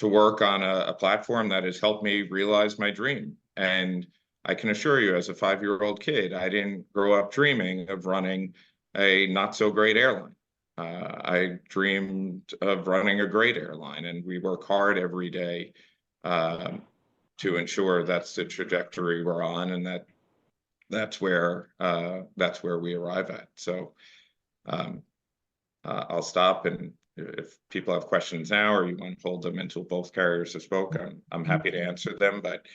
work on a platform that has helped me realize my dream. And I can assure you, as a 5-year-old kid, I didn't grow up dreaming of running a not so great airline. I dreamed of running a great airline, and we work hard every day to ensure that's the trajectory we're on, and that's where we arrive at. So I'll stop, and if people have questions now, or you want to hold them until both carriers have spoken, I'm happy to answer them. But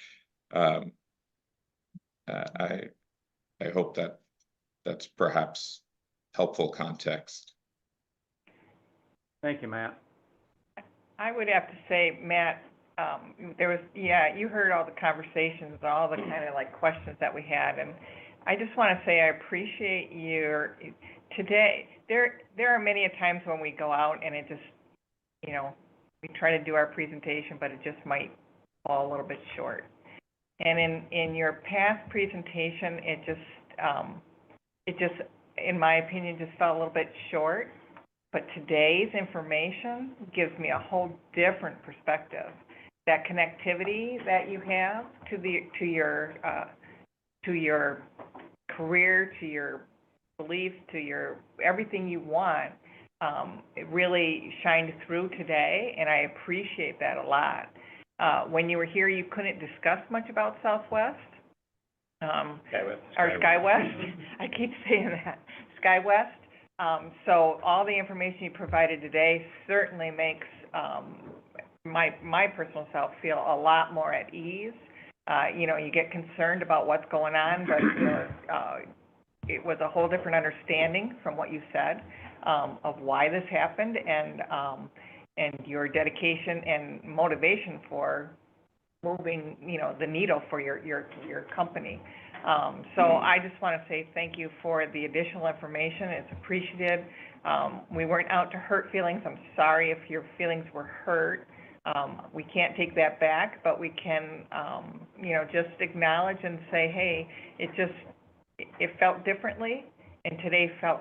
I hope that's perhaps helpful context. Thank you, Matt. I would have to say, Matt, you heard all the conversations, all the kind of like questions that we had, and I just want to say I appreciate today. There are many a times when we go out and it just, you know, we try to do our presentation, but it just might fall a little bit short. And in your past presentation, it just, in my opinion, just fell a little bit short. But today's information gives me a whole different perspective. That connectivity that you have to your career, to your beliefs, to your everything you want, it really shined through today, and I appreciate that a lot. When you were here, you couldn't discuss much about Southwest. Skywest. I keep saying that, Skywest. So all the information you provided today certainly makes my personal self feel a lot more at ease. You know, you get concerned about what's going on, but you know, it was a whole different understanding from what you said of why this happened, and your dedication and motivation for moving, you know, the needle for your company. So I just want to say thank you for the additional information. It's appreciated. We weren't out to hurt feelings. I'm sorry if your feelings were hurt. We can't take that back, but we can, you know, just acknowledge and say, hey, it felt differently, and today felt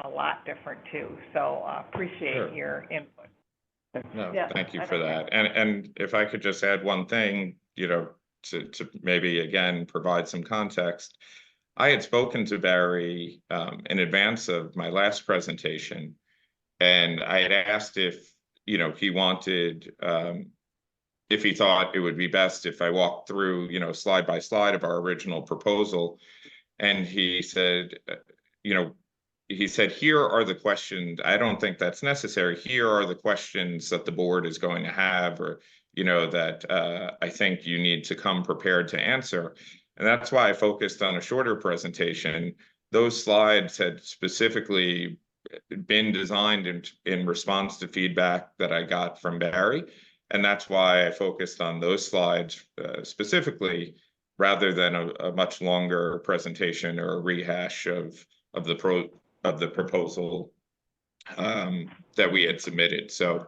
a lot different too. So appreciate your input. No, Yeah, thank you I for think that. And if I could just add one thing, you know, to maybe again provide some context. I had spoken to Barry in advance of my last presentation, and I had asked if, you know, he wanted, if he thought it would be best if I walked through, you know, slide by slide of our original proposal. And he said, you know, here are the questions. I don't think that's necessary. Here are the questions that the board is going to have, or, you know, that I think you need to come prepared to answer. And that's why I focused on a shorter presentation, those slides had specifically been designed in response to feedback that I got from Barry. And that's why I focused on those slides specifically, rather than a much longer presentation or a rehash of the proposal that we had submitted. So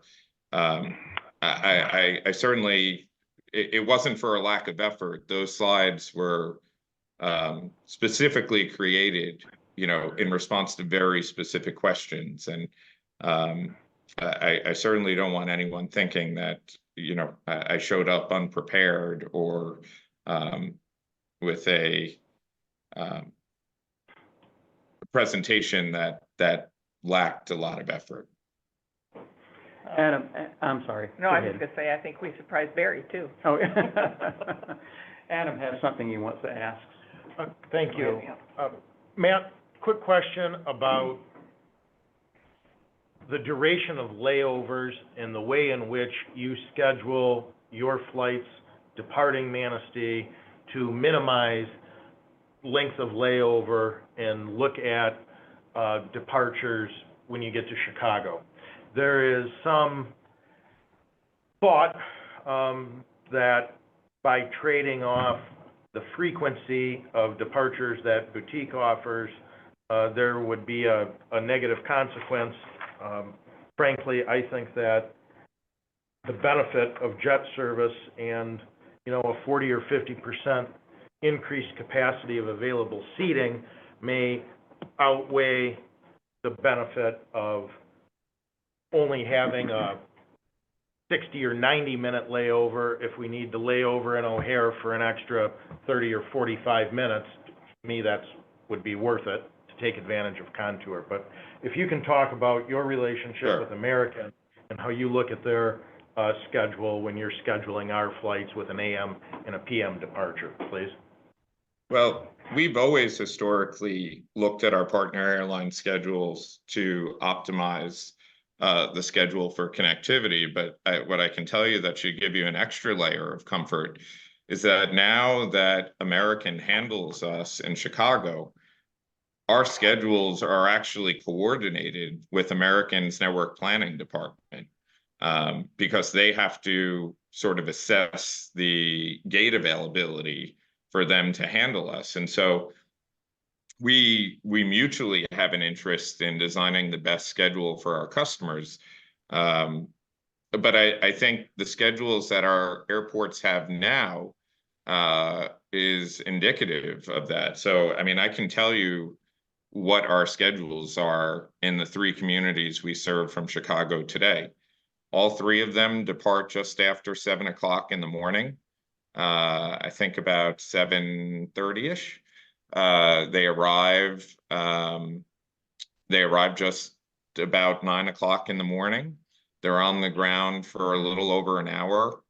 I certainly, it wasn't for a lack of effort. Those slides were specifically created, you know, in response to very specific questions. And I certainly don't want anyone thinking that, you know, I showed up unprepared or with a presentation that lacked a lot of effort. Adam, I'm sorry. No, Go I was ahead. just gonna say, I think we surprised Barry too. Oh, Adam has something he wants to ask. Thank you. Matt, quick question about the duration of layovers and the way in which you schedule your flights departing Manistee to minimize length of layover and look at departures when you get to Chicago. There is some thought that by trading off the frequency of departures that Boutique offers, there would be a negative consequence. Frankly, I think that the benefit of jet service and, you know, a 40 or 50% increased capacity of available seating may outweigh the benefit of only having a 60 or 90-minute layover. If we need to lay over in O'Hare for an extra 30 or 45 minutes, to me, that would be worth it to take advantage of Contour. But if you can talk about your relationship Sure. with American and how you look at their schedule when you're scheduling our flights with an AM and a PM departure, please. Well, we've always historically looked at our partner airline schedules to optimize the schedule for connectivity, but what I can tell you that should give you an extra layer of comfort is that now that American handles us in Chicago, our schedules are actually coordinated with American's network planning department, because they have to sort of assess the gate availability for them to handle us. And so we mutually have an interest in designing the best schedule for our customers. But I think the schedules that our airports have now is indicative of that. So, I mean, I can tell you what our schedules are in the three communities we serve from Chicago today. All three of them depart just after 7 o'clock in the morning. I think about 7:30-ish. They arrive just about 9 o'clock in the morning. They're on the ground for a little over an hour,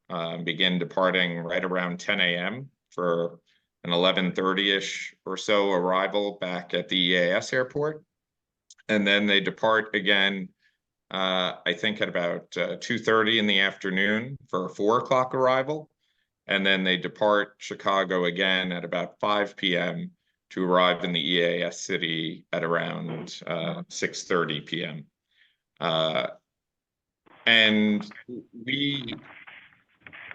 begin departing right around 10 a.m. for an 11:30-ish or so arrival back at the EAS airport. And then they depart again, I think at about 2:30 in the afternoon for a 4 o'clock arrival. And then they depart Chicago again at about 5 p.m. to arrive in the EAS city at around 6:30 p.m. And we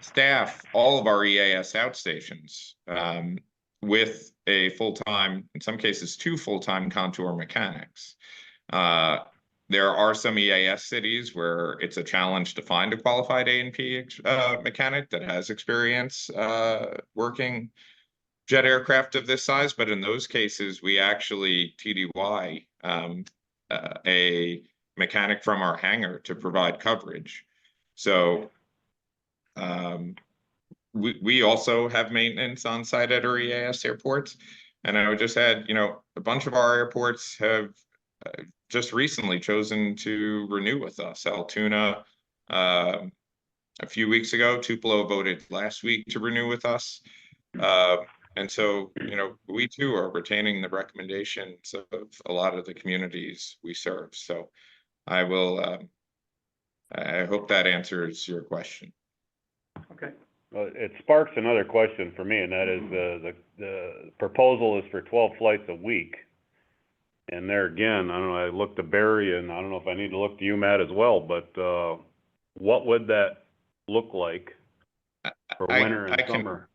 staff all of our EAS outstations with a full-time, in some cases, 2 full-time Contour mechanics. There are some EAS cities where it's a challenge to find a qualified A&P mechanic that has experience working jet aircraft of this size, but in those cases, we actually TDY a mechanic from our hangar to provide coverage. So we also have maintenance on site at our EAS airports. And I would just add, you know, a bunch of our airports have just recently chosen to renew with us. Altoona, a few weeks ago, Tupelo voted last week to renew with us. And so, you know, we too are retaining the recommendations of a lot of the communities we serve. So I hope that answers your question. Okay. Well, it sparks another question for me, and that is the proposal is for 12 flights a week. And there again, I don't know, I looked to Barry, and I don't know if I need to look to you, Matt, as well, but, what would that look like for winter I and can, summer?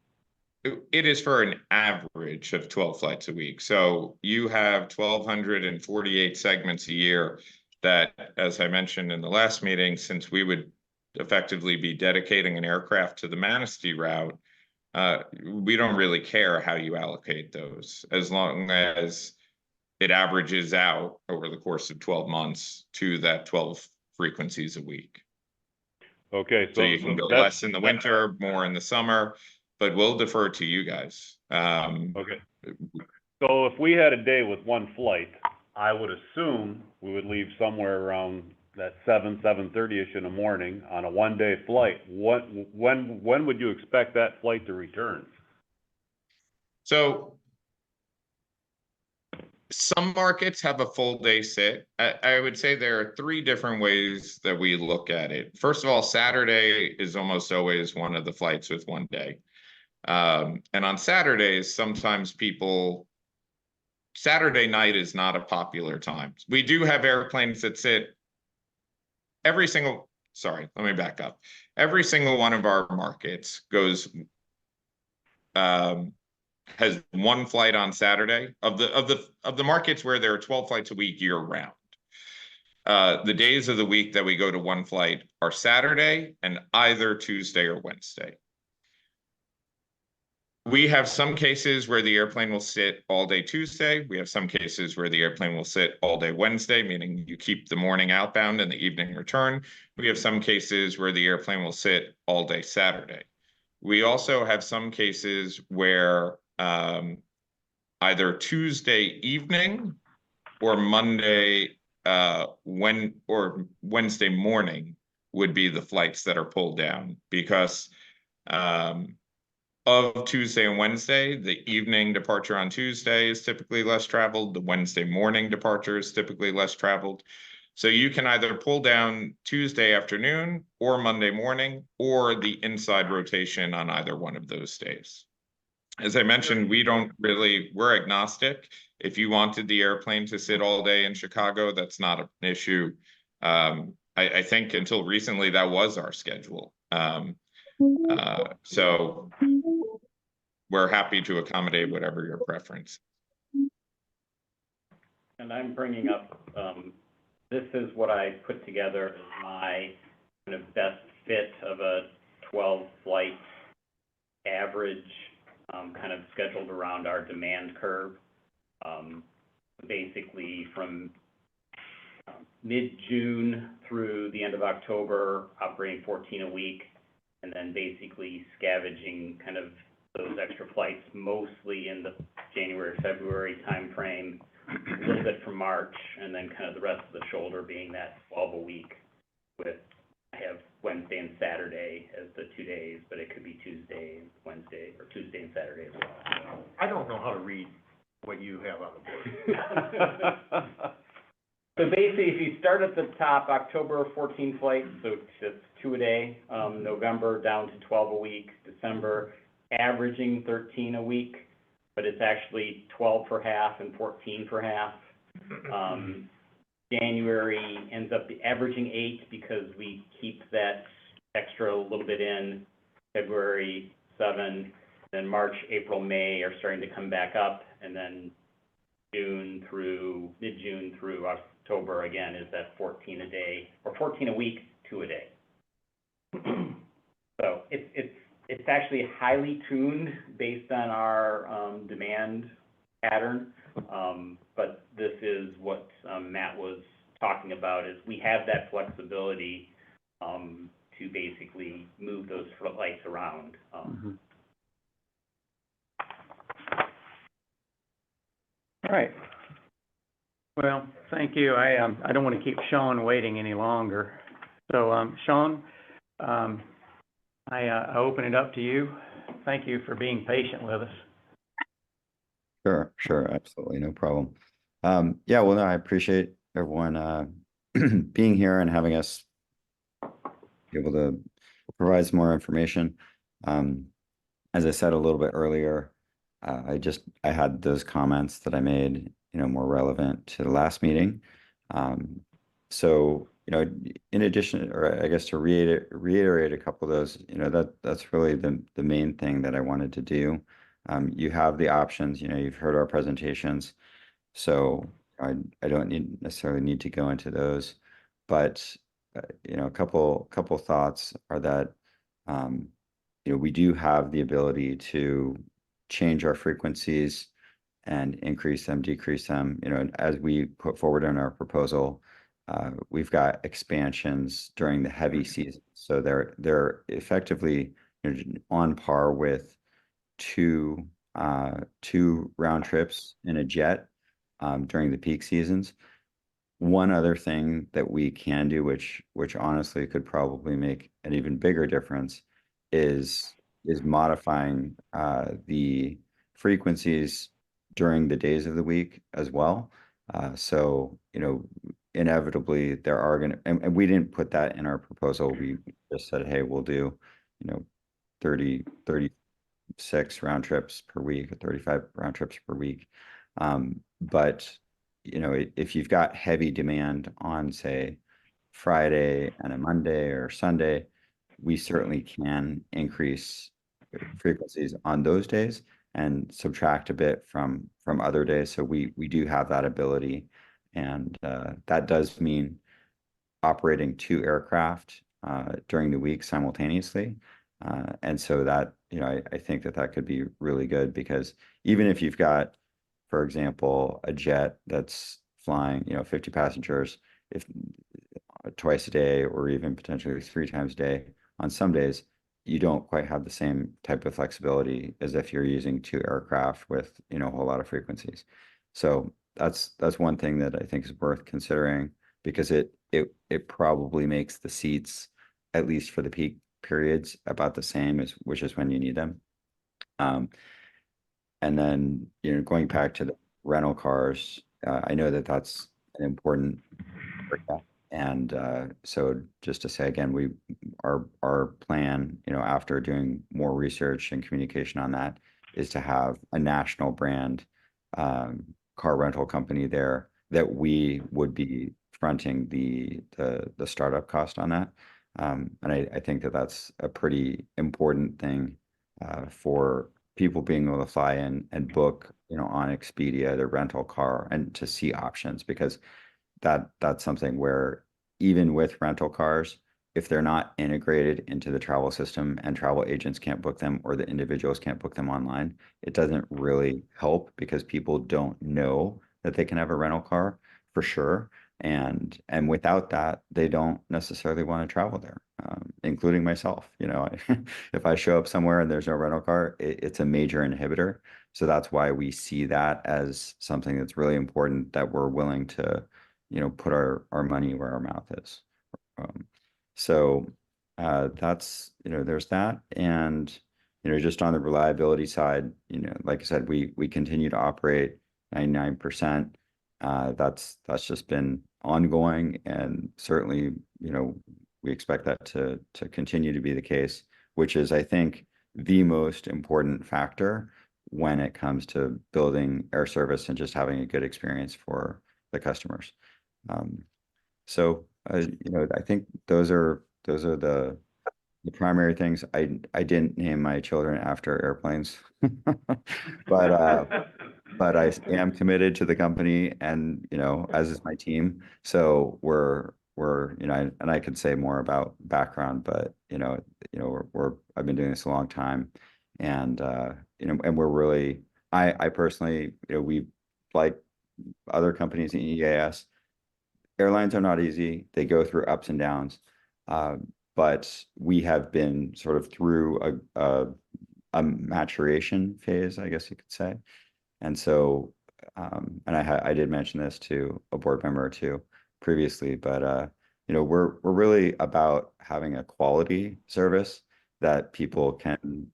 it is for an average of 12 flights a week. So you have 1,248 segments a year that, as I mentioned in the last meeting, since we would effectively be dedicating an aircraft to the Manistee route, we don't really care how you allocate those, as long as it averages out over the course of 12 months to that 12 frequencies a week. Okay, So you can go less in the winter, more in the summer, but we'll defer to you guys. Okay. So if we had a day with one flight, I would assume we would leave somewhere around that 7:30-ish in the morning on a one-day flight. When would you expect that flight to return? So some markets have a full day sit. I would say there are three different ways that we look at it. First of all, Saturday is almost always one of the flights with one day. And on Saturdays, sometimes Saturday night is not a popular time. We do have airplanes that sit sorry, let me back up. Every single one of our markets has one flight on Saturday of the markets where there are 12 flights a week year round. The days of the week that we go to one flight are Saturday and either Tuesday or Wednesday. We have some cases where the airplane will sit all day Tuesday. We have some cases where the airplane will sit all day Wednesday, meaning you keep the morning outbound and the evening return. We have some cases where the airplane will sit all day Saturday. We also have some cases where either Tuesday evening or Wednesday morning would be the flights that are pulled down, because of Tuesday and Wednesday, the evening departure on Tuesday is typically less traveled. The Wednesday morning departure is typically less traveled. So you can either pull down Tuesday afternoon or Monday morning, or the inside rotation on either one of those days. As I mentioned, we're agnostic. If you wanted the airplane to sit all day in Chicago, that's not an issue. I think until recently that was our schedule. So we're happy to accommodate whatever your preference. And I'm bringing up, this is what I put together as my kind of best fit of a 12 flight average, kind of scheduled around our demand curve. Basically from mid-June through the end of October, operating 14 a week, and then basically scavenging kind of those extra flights, mostly in the January, February timeframe, a little bit from March, and then kind of the rest of the shoulder being that 12 a week with, I have Wednesday and Saturday as the 2 days, but it could be Tuesday, Wednesday, or Tuesday and Saturday as well. I don't know how to read what you have on the board. So basically, if you start at the top, October 14 flights, so it's 2 a day, November down to 12 a week, December averaging 13 a week, but it's actually 12 for half and 14 for half. January ends up averaging 8 because we keep that extra little bit in. February 7, then March, April, May are starting to come back up, and then mid-June through October again is that 14 a day, or 14 a week, 2 a day. So it's actually highly tuned based on our demand pattern, but this is what Matt was talking about, is we have that flexibility to basically move those flights around. All right. Well, thank you. I don't want to keep Sean waiting any longer. So, Sean, I open it up to you. Thank you for being patient with us. Sure, absolutely, no problem. Yeah, well, no, I appreciate everyone being here and having us be able to provide some more information. As I said a little bit earlier, I had those comments that I made more relevant to the last meeting. So, in addition, or I guess to reiterate a couple of those, that's really the main thing that I wanted to do. You have the options, you've heard our presentations, so I don't necessarily need to go into those. But, a couple thoughts are that, um, we do have the ability to change our frequencies and increase them, decrease them. As we put forward in our proposal, we've got expansions during the heavy season. So they're effectively, on par with two round trips in a jet during the peak seasons. One other thing that we can do, which honestly could probably make an even bigger difference, is modifying the frequencies during the days of the week as well. So, inevitably there are and we didn't put that in our proposal. We just said, hey, we'll do, 36 round trips per week, or 35 round trips per week. But if you've got heavy demand on, say, Friday and a Monday or Sunday, we certainly can increase frequencies on those days and subtract a bit from other days. So we do have that ability, and that does mean operating two aircraft during the week simultaneously. And so that, I think that could be really good, because even if you've got, for example, a jet that's flying, 50 passengers, if twice a day or even potentially three times a day, on some days, you don't quite have the same type of flexibility as if you're using two aircraft with, a whole lot of frequencies. So that's one thing that I think is worth considering, because it probably makes the seats, at least for the peak periods, about the same, as which is when you need them. And then, going back to the rental cars, I know that that's an important area. And so just to say again, our plan, after doing more research and communication on that, is to have a national brand car rental company there, that we would be fronting the startup cost on that. And I think that that's a pretty important thing for people being able to fly in and book, on Expedia, their rental car, and to see options, because that's something where, even with rental cars, if they're not integrated into the travel system and travel agents can't book them, or the individuals can't book them online, it doesn't really help, because people don't know that they can have a rental car for sure. And without that, they don't necessarily want to travel there, including myself. If I show up somewhere and there's no rental car, it's a major inhibitor. So that's why we see that as something that's really important, that we're willing to, put our money where our mouth is. So that's, there's that. And, just on the reliability side, like I said, we continue to operate 99%. That's just been ongoing, and certainly, we expect that to continue to be the case, which is, I think, the most important factor when it comes to building air service and just having a good experience for the customers. So, I think those are the primary things. I didn't name my children after airplanes, but I am committed to the company, and, as is my team. So and I could say more about background, but, I've been doing this a long time, and, and we're really, I personally, we, like other companies in EAS, airlines are not easy. They go through ups and downs. But we have been sort of through a maturation phase, I guess you could say. And so, and I did mention this to a board member or two previously, but we're really about having a quality service that people can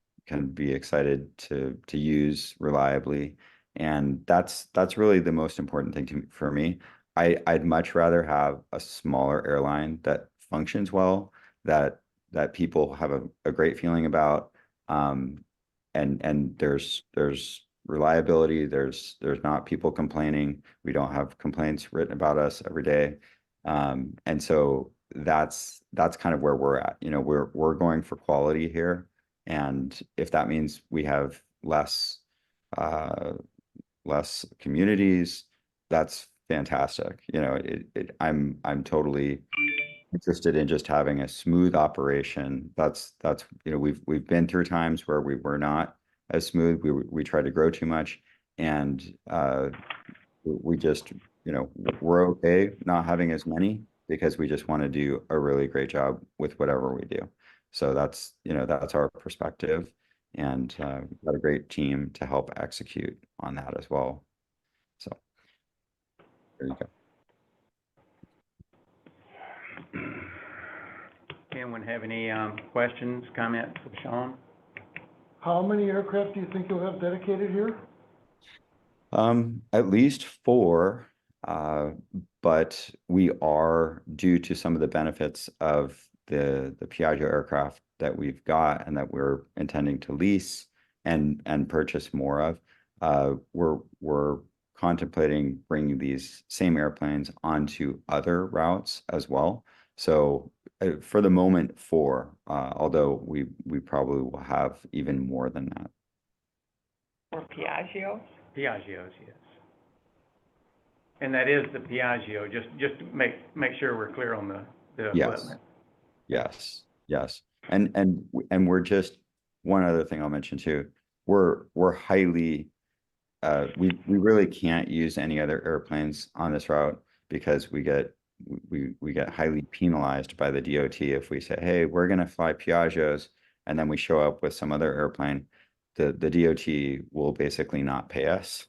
be excited to use reliably, and that's really the most important thing for me. I'd much rather have a smaller airline that functions well, that people have a great feeling about, and there's reliability, there's not people complaining. We don't have complaints written about us every day. And so that's kind of where we're at. You know, we're going for quality here. And if that means we have uh, less communities, that's fantastic. You know, I'm totally interested in just having a smooth operation. That's you know, we've been through times where we were not as smooth. We tried to grow too much, and we just, you know, we're okay not having as many because we just want to do a really great job with whatever we do. So that's, you know, that's our perspective, and we've got a great team to help execute on that as well. So there you go. Anyone have any, questions, comments for Sean? How many aircraft do you think you'll have dedicated here? At least 4, but we are, due to some of the benefits of the Piaggio aircraft that we've got and that we're intending to lease and purchase more of, we're contemplating bringing these same airplanes onto other routes as well. So for the moment, 4, although we probably will have even more than that. Or Piaggio? Piaggios, yes. And that is the Piaggio, just to make sure we're clear on the Yes. equipment. Yes. And we're just, one other thing I'll mention too, we're highly, we really can't use any other airplanes on this route because we get highly penalized by the DOT if we say, hey, we're gonna fly Piaggios, and then we show up with some other airplane. The DOT will basically not pay us.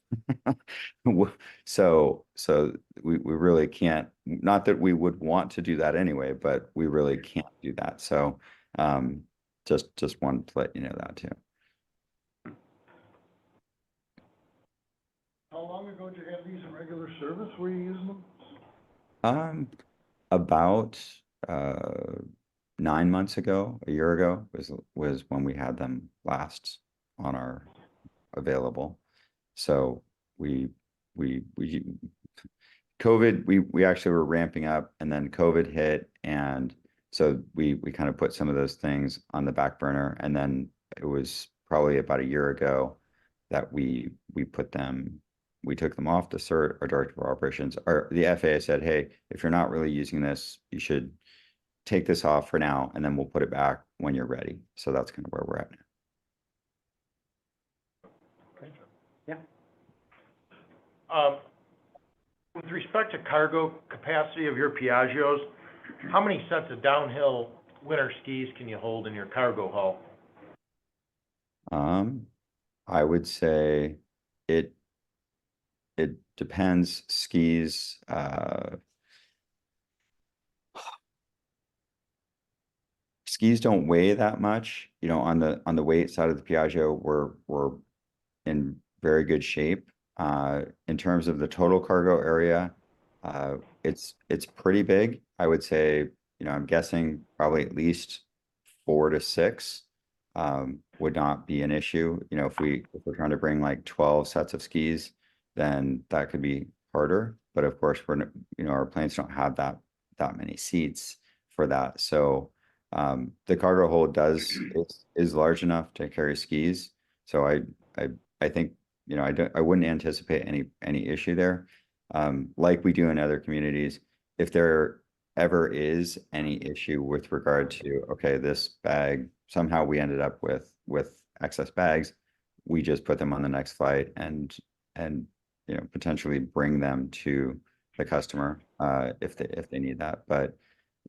So we really can't, not that we would want to do that anyway, but we really can't do that. So just wanted to let you know that too. How long ago did you have these in regular service? Were you using them? About 9 months ago, a year ago was when we had them last on our available. So we COVID, we actually were ramping up, and then COVID hit, and so we kind of put some of those things on the back burner, and then it was probably about a year ago that we took them off the cert. Our director of operations, or the FAA said, hey, if you're not really using this, you should take this off for now, and then we'll put it back when you're ready. So that's kind of where we're at now. With respect to cargo capacity of your Piaggios, how many sets of downhill winter skis can you hold in your cargo hull? I would say it depends. Skis, skis don't weigh that much. You know, on the weight side of the Piaggio, we're in very good shape. In terms of the total cargo area, it's pretty big. I would say, you know, I'm guessing probably at least 4 to 6 would not be an issue. You know, if we're trying to bring like 12 sets of skis, then that could be harder. But of course, you know, our planes don't have that many seats for that. So the cargo hold is large enough to carry skis. So I think, you know, I wouldn't anticipate any issue there. Like we do in other communities, if there ever is any issue with regard to, okay, this bag, somehow we ended up with excess bags, we just put them on the next flight and you know, potentially bring them to the customer if they need that. But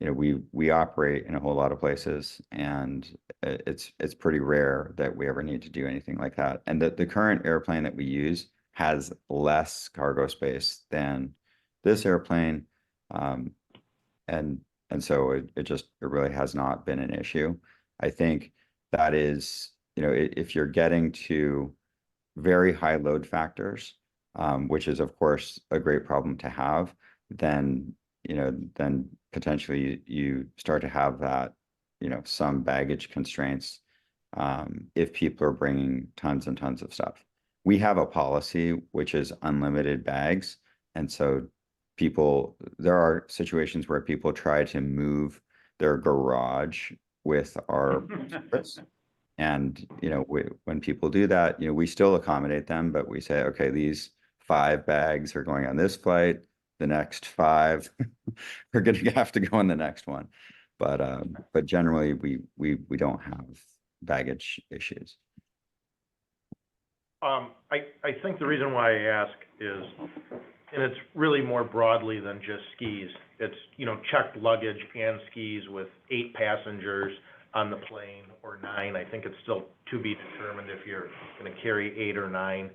you know, we operate in a whole lot of places, and it's pretty rare that we ever need to do anything like that. And the current airplane that we use has less cargo space than this airplane, and so it really has not been an issue. I think that is, you know, if you're getting to very high load factors, which is of course a great problem to have, then, you know, then potentially you start to have that, you know, some baggage constraints if people are bringing tons and tons of stuff. we have a policy which is unlimited bags. And so there are situations where people try to move their garage with our service. And, when people do that, we still accommodate them, but we say, okay, these 5 bags are going on this flight, the next 5 are gonna have to go on the next one. But generally, we don't have baggage issues. I think the reason why I ask is, and it's really more broadly than just skis. It's, checked luggage and skis with 8 passengers on the plane or 9. I think it's still to be determined if you're gonna carry 8 or 9.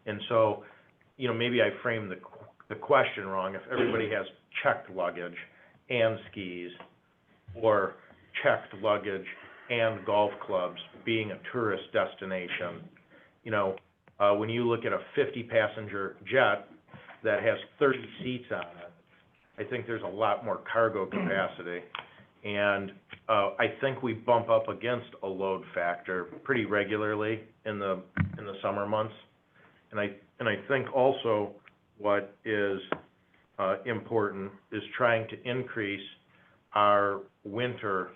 And so, maybe I framed the question wrong. If everybody has checked luggage and skis, or checked luggage and golf clubs, being a tourist destination, when you look at a 50-passenger jet that has 30 seats on it, I think there's a lot more cargo capacity. And I think we bump up against a load factor pretty regularly in the summer months. And I think also what is important is trying to increase our winter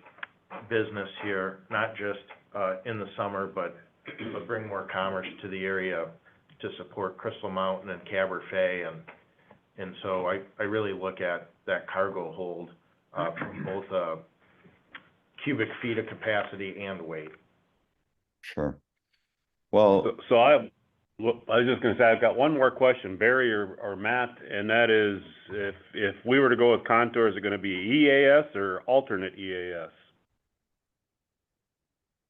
business here, not just in the summer, but bring more commerce to the area to support Crystal Mountain and Cabernet. And so I really look at that cargo hold from both cubic feet of capacity and weight. Sure. Well, So I was just gonna say, I've got one more question, Barry or Matt, and that is, if we were to go with Contour, is it gonna be EAS or alternate EAS?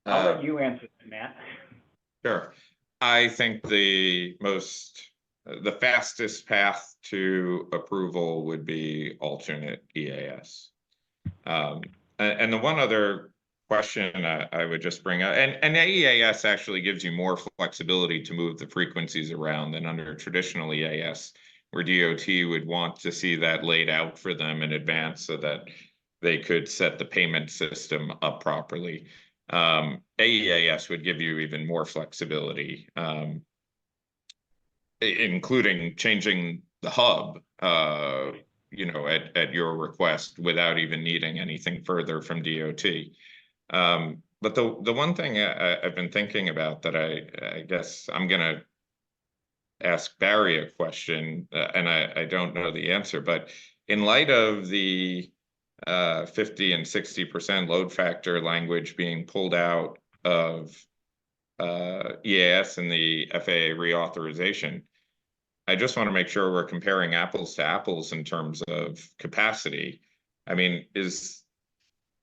I'll let you answer that, Matt. Sure. I think the fastest path to approval would be alternate EAS. And the one other question I would just bring up, and EAS actually gives you more flexibility to move the frequencies around than under traditional EAS, where DOT would want to see that laid out for them in advance so that they could set the payment system up properly. AEAS would give you even more flexibility, including changing the hub, at your request without even needing anything further from DOT. But the one thing I've been thinking about that I guess I'm gonna ask Barry a question, and I don't know the answer, but in light of the 50 and 60% load factor language being pulled out of EAS and the FAA reauthorization, I just want to make sure we're comparing apples to apples in terms of capacity. I mean, is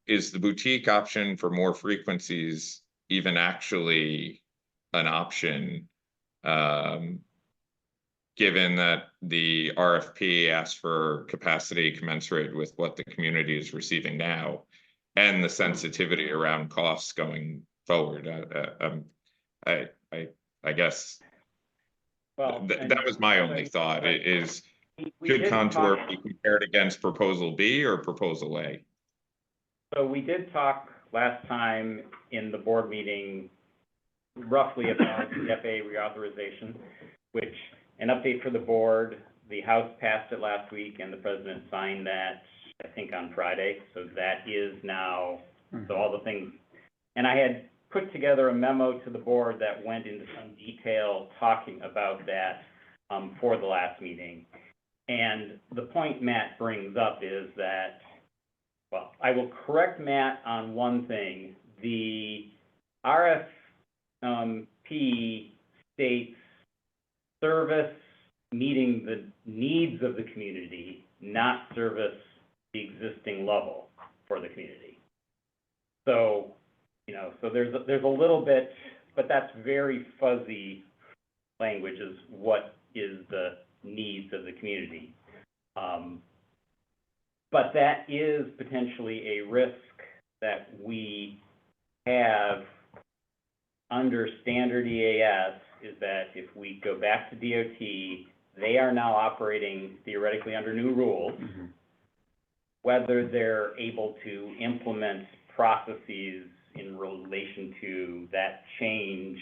the boutique option for more frequencies even actually an option, given that the RFP asks for capacity commensurate with what the community is receiving now and the sensitivity around costs going forward? I guess that was my only thought, is should Contour be compared against Proposal B or Proposal A? So we did talk last time in the board meeting roughly about the FAA reauthorization, which, an update for the board, the House passed it last week and the president signed that, I think, on Friday. So that is now, so all the things, and I had put together a memo to the board that went into some detail talking about that for the last meeting. And the point Matt brings up is that, well, I will correct Matt on one thing. The RFP states service meeting the needs of the community, not service the existing level for the community. So, so there's a little bit, but that's very fuzzy language, is what is the needs of the community. But that is potentially a risk that we have under standard EAS, is that if we go back to DOT, they are now operating theoretically under new rules. Whether they're able to implement processes in relation to that change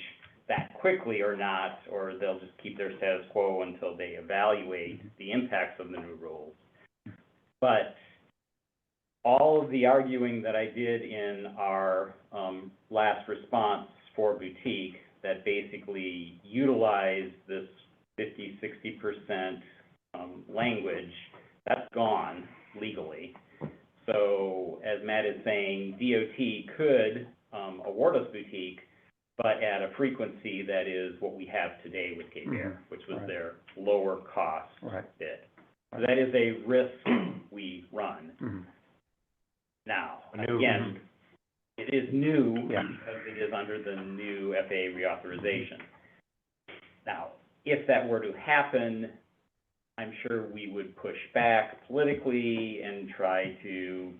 that quickly or not, or they'll just keep their status quo until they evaluate the impacts of the new rules. But all of the arguing that I did in our last response for boutique that basically utilized this 50-60% language, that's gone legally. So as Matt is saying, DOT could award us boutique, but at a frequency that is what we have today with Cape Air, which was Right. their lower cost Right. bid. So that is a risk we run. Mhm. Now, New. again, it is new Yeah. because it is under the new FAA reauthorization. Now, if that were to happen, I'm sure we would push back politically and try to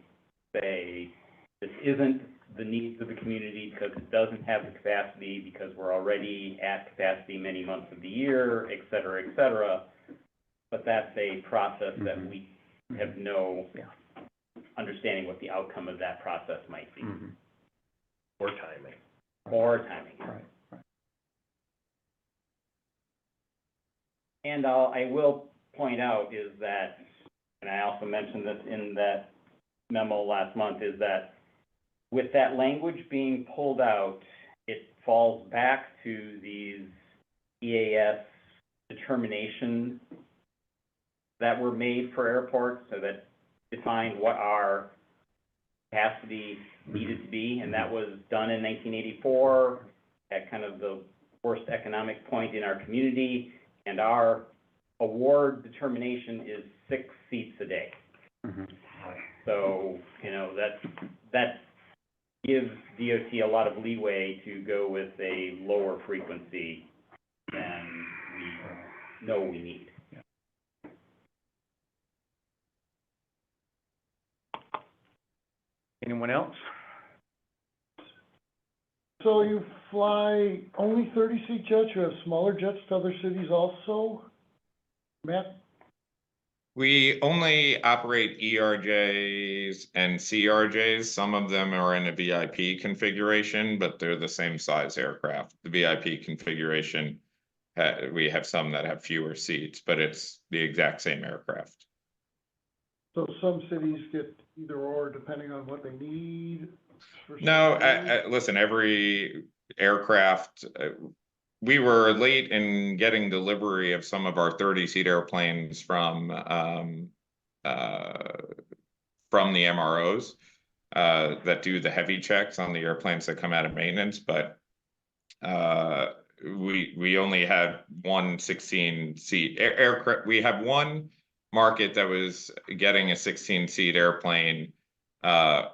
say, this isn't the needs of the community because it doesn't have the capacity, because we're already at capacity many months of the year, et cetera, but that's a process that we have no Yeah. understanding what the outcome of that process might be, Mhm. Or timing. or timing. Right, right. And I will point out is that, and I also mentioned this in that memo last month, is that with that language being pulled out, it falls back to these EAS determinations that were made for airports, so that defined what our capacity needed to be, and that was done in 1984 at kind of the worst economic point in our community, and our award determination is 6 seats a day. Mhm. So, you know, that gives DOT a lot of leeway to go with a lower frequency than we know we need. Anyone else? So you fly only 30-seat jets, you have smaller jets to other cities also? Matt? We only operate ERJs and CRJs. Some of them are in a VIP configuration, but they're the same size aircraft. The VIP configuration, we have some that have fewer seats, but it's the exact same aircraft. So some cities get either or depending on what they need? for No, certain days? listen, every aircraft, we were late in getting delivery of some of our 30-seat airplanes from the MROs that do the heavy checks on the airplanes that come out of maintenance, but we only have one 16-seat aircraft. We have one market that was getting a 16-seat airplane,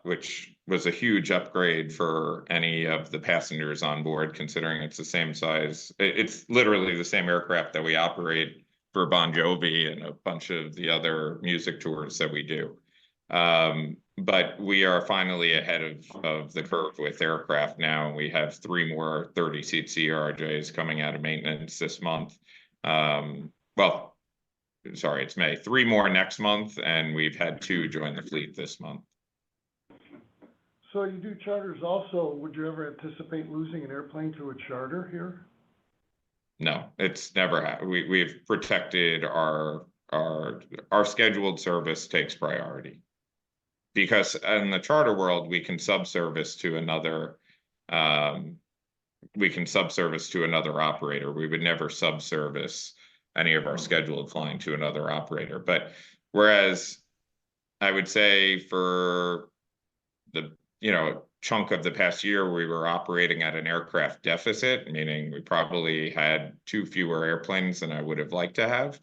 which was a huge upgrade for any of the passengers on board, considering it's the same size. It's literally the same aircraft that we operate for Bon Jovi and a bunch of the other music tours that we do. But we are finally ahead of the curve with aircraft now. We have 3 more 30-seat CRJs coming out of maintenance this month. Well, sorry, it's May. 3 more next month, and we've had 2 join the fleet this month. So you do charters also, would you ever anticipate losing an airplane to a charter here? No, it's never we've protected our scheduled service takes priority. Because in the charter world, we can subservice to another operator. We would never subservice any of our scheduled flying to another operator. But whereas I would say for the chunk of the past year, we were operating at an aircraft deficit, meaning we probably had 2 fewer airplanes than I would have liked to have.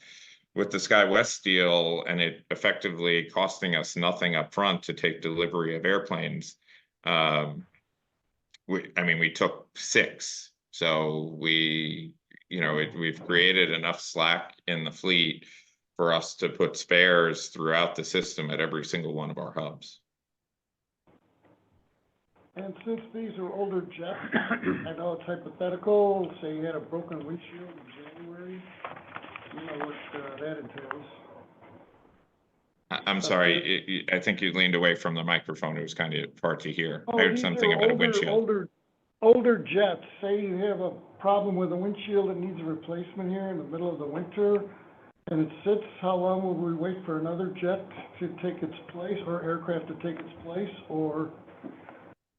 With the SkyWest deal, and it effectively costing us nothing up front to take delivery of airplanes, we took 6. So we've created enough slack in the fleet for us to put spares throughout the system at every single one of our hubs. And since these are older jets, I know it's hypothetical, say you had a broken windshield in January, you know what that entails. I'm sorry, I think you leaned away from the microphone. It was kind of hard to hear. Oh, I heard these something are about a older- windshield. older jets, say you have a problem with a windshield that needs a replacement here in the middle of the winter, and it sits, how long will we wait for another jet to take its place, or aircraft to take its place, or?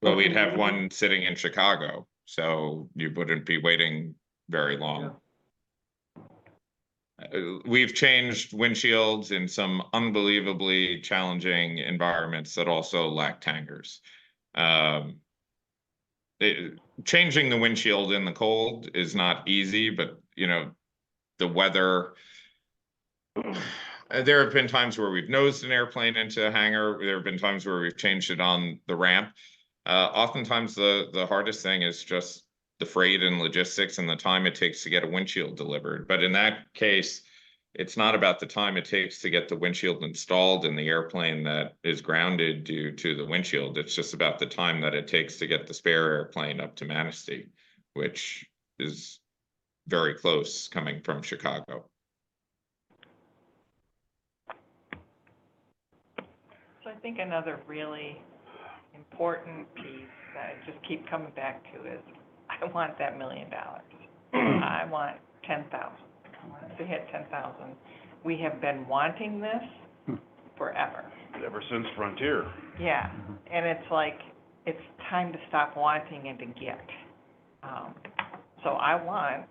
Well, we'd have one sitting in Chicago, so you wouldn't be waiting very long. We've changed windshields in some unbelievably challenging environments that also lack tankers. Changing the windshield in the cold is not easy, but you know, the weather. There have been times where we've nosed an airplane into a hangar. There have been times where we've changed it on the ramp. Oftentimes the hardest thing is just the freight and logistics and the time it takes to get a windshield delivered. But in that case, it's not about the time it takes to get the windshield installed in the airplane that is grounded due to the windshield. It's just about the time that it takes to get the spare airplane up to Manistee, which is very close coming from Chicago. So I think another really important piece that I just keep coming back to is, I want that $1 million. I want 10,000. I want us to hit 10,000. We have been wanting this forever. Ever since Frontier. Yeah, and it's like, it's time to stop wanting and to get. So I want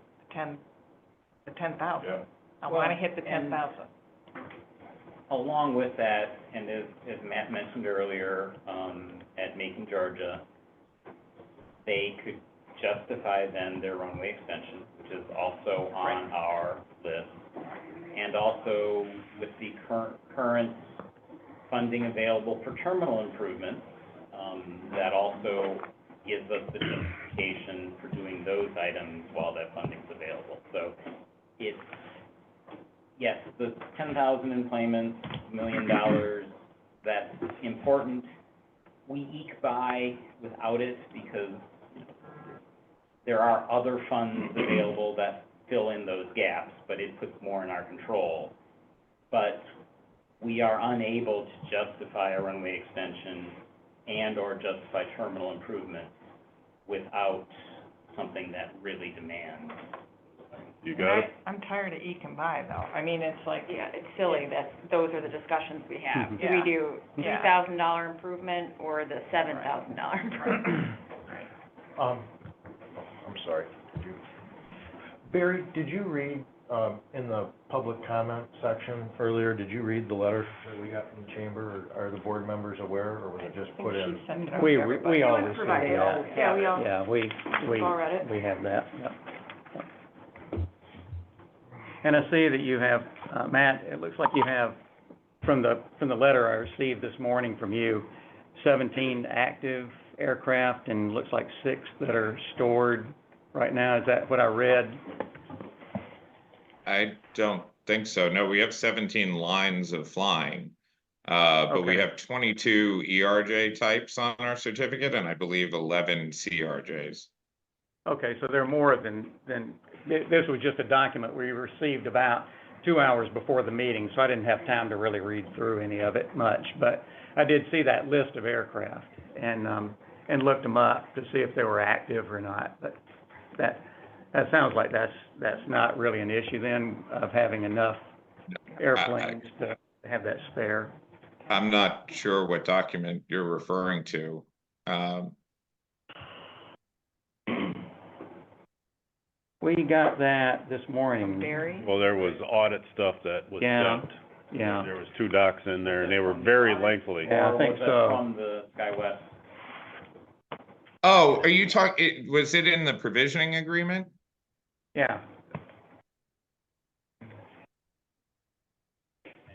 the 10,000. Yeah. I wanna hit the 10,000. Along with that, and as Matt mentioned earlier, at Macon, Georgia, they could justify then their runway extension, which is also on our list. And also with the current funding available for terminal improvements, that also gives us the justification for doing those items while that funding's available. So it's, yes, the 10,000 in claimants, $1 million, that's important. We eke by without it because there are other funds available that fill in those gaps, but it puts more in our control. But we are unable to justify a runway extension and or justify terminal improvement without something that really demands. You got it? I'm tired of eking by though. I mean, it's like, Yeah, it's silly that those are the discussions we have. Do Yeah. we do Yeah. $3,000 improvement or the $7,000 improvement? I'm sorry. Barry, did you read, in the public comment section earlier, did you read the letter that we got from the chamber? Or are the board members aware, or was it just put in? She sent it out We to everybody. all It was received provided. that. Yeah, we all, Yeah, we all read it. we have that, yep. And I see that you have, Matt, it looks like you have, from the letter I received this morning from you, 17 active aircraft and looks like 6 that are stored right now. Is that what I read? I don't think so. No, we have 17 lines of flying. But we Okay. have 22 ERJ types on our certificate and I believe 11 CRJs. Okay, so there are more than, this was just a document we received about 2 hours before the meeting, so I didn't have time to really read through any of it much. But I did see that list of aircraft and looked them up to see if they were active or not. But that sounds like that's not really an issue then, of having enough airplanes to have that spare. I'm not sure what document you're referring to. We got that this morning. Barry? Well, there was audit stuff that was Yeah. sent. Yeah, There was 2 docs in there, and they were very lengthy. Yeah, I think Or was that so. from the SkyWest? Oh, are you talking, was it in the provisioning agreement? yeah.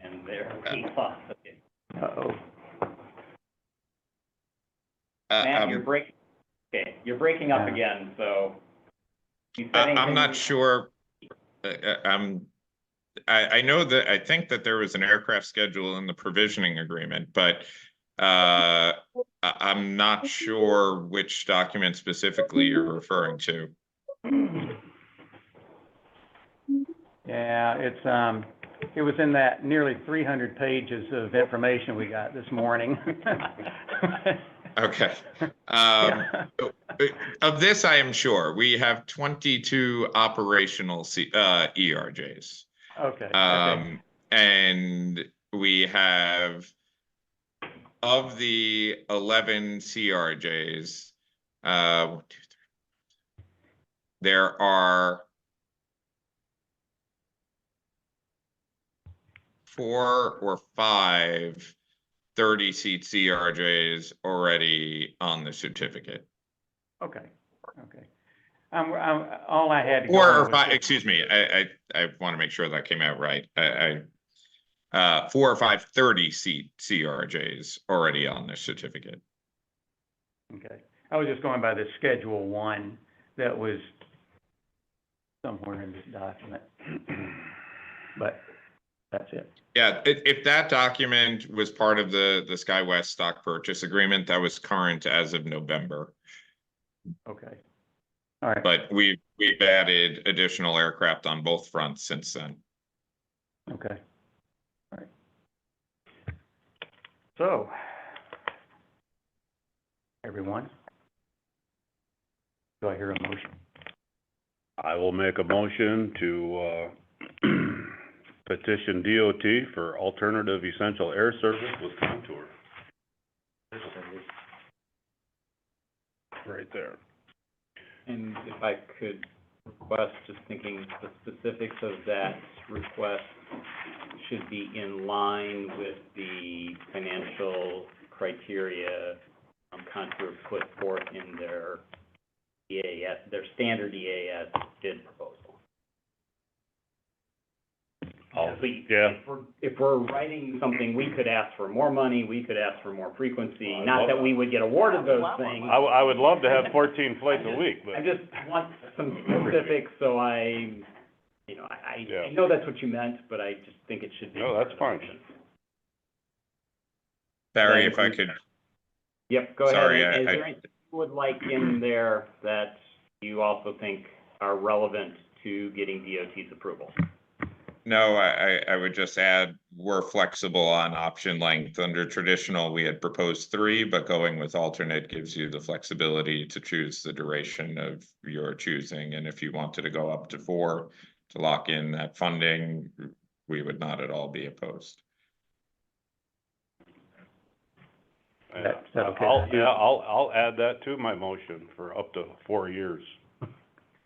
And there we lost it. Uh-oh. Matt, you're you're breaking up Yeah. again, so. You said I'm anything- not sure. I know that, I think that there was an aircraft schedule in the provisioning agreement, but I'm not sure which document specifically you're referring to. Yeah, it was in that nearly 300 pages of information we got this morning. Okay. Yeah. Of this, I am sure. We have 22 operational ERJs. Okay, okay. And we have, of the 11 CRJs, 1, 2, 3, there are 4 or 5 30-seat CRJs already on the certificate. Okay, okay. All I had to go Or on was 5, just- excuse me, I want to make sure that came out right. 4 or 5 30-seat CRJs already on the certificate. Okay, I was just going by the Schedule 1 that was somewhere in this document. But that's it. Yeah, if that document was part of the SkyWest stock purchase agreement, that was current as of November. Okay, all right. But we've added additional aircraft on both fronts since then. Okay, all right. So, everyone, do I hear a motion? I will make a motion to, petition DOT for alternative essential air service with Contour. Right there. And if I could request, just thinking the specifics of that request should be in line with the financial criteria Contour put forth in their EAS, their standard EAS bid proposal. If we're writing something, we could ask for more money, we could ask for more frequency, not that we would get awarded those things. I would love to have 14 flights a week, but. I just want some specifics, so I know that's what you meant, but I just think it should be. No, that's fine. Barry, if I could, Yep, go ahead. Sorry, And is I- there anything you would like in there that you also think are relevant to getting DOT's approval? no, I would just add, we're flexible on option length. Under traditional, we had proposed 3, but going with alternate gives you the flexibility to choose the duration of your choosing. And if you wanted to go up to 4 to lock in that funding, we would not at all be opposed. That's okay. I'll add that to my motion for up to 4 years.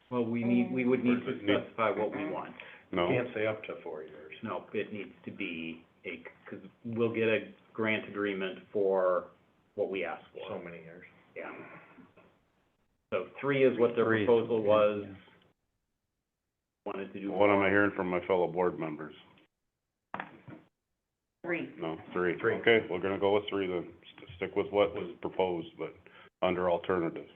Well, we would need to specify what we want. No? Can't say up to 4 years. No, it needs to be because we'll get a grant agreement for what we asked for. So many years. Yeah. So 3 is what their 3 is- proposal was. yeah. Wanted to do. What am I hearing from my fellow board members? 3. No, 3. 3. Okay, we're gonna go with 3 then. Stick with what was proposed, but under alternatives.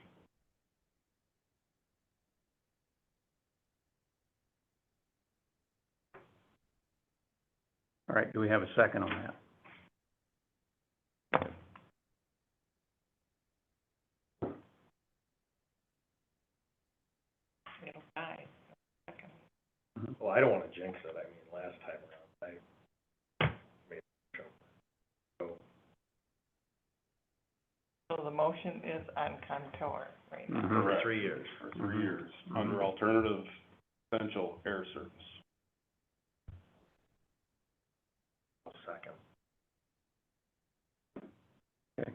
All right, do we have a second on that? Well, I don't wanna jinx it, I mean, last time around, I made a joke. So, So the motion is on Contour, right? Mhm. for 3 years. For 3 years, under alternative essential air service. Second. Okay.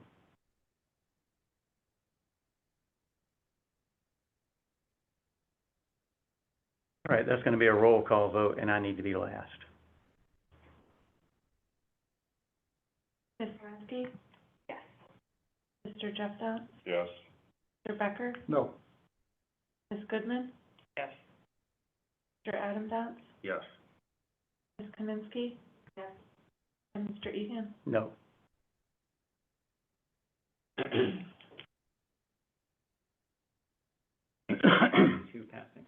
All right, that's gonna be a roll call vote, and I need to be last. Ms. Manistee? Yes. Mr. Jeff Downs? Yes. Mr. Becker? No, Ms. Goodman? Yes. Mr. Adam Downs? Yes. Ms. Kaminsky? Yes. And Mr. Egan? No. Two passing.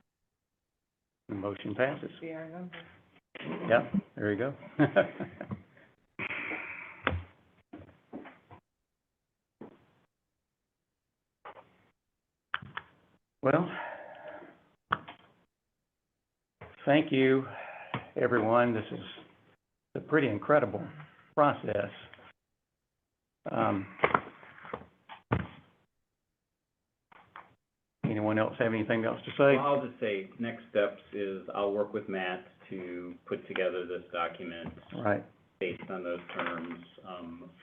The motion passes. See our number. Yeah, there you go. Well, thank you, everyone. This is a pretty incredible process. Anyone else have anything else to say? Well, I'll just say, next steps is I'll work with Matt to put together this document Right. based on those terms,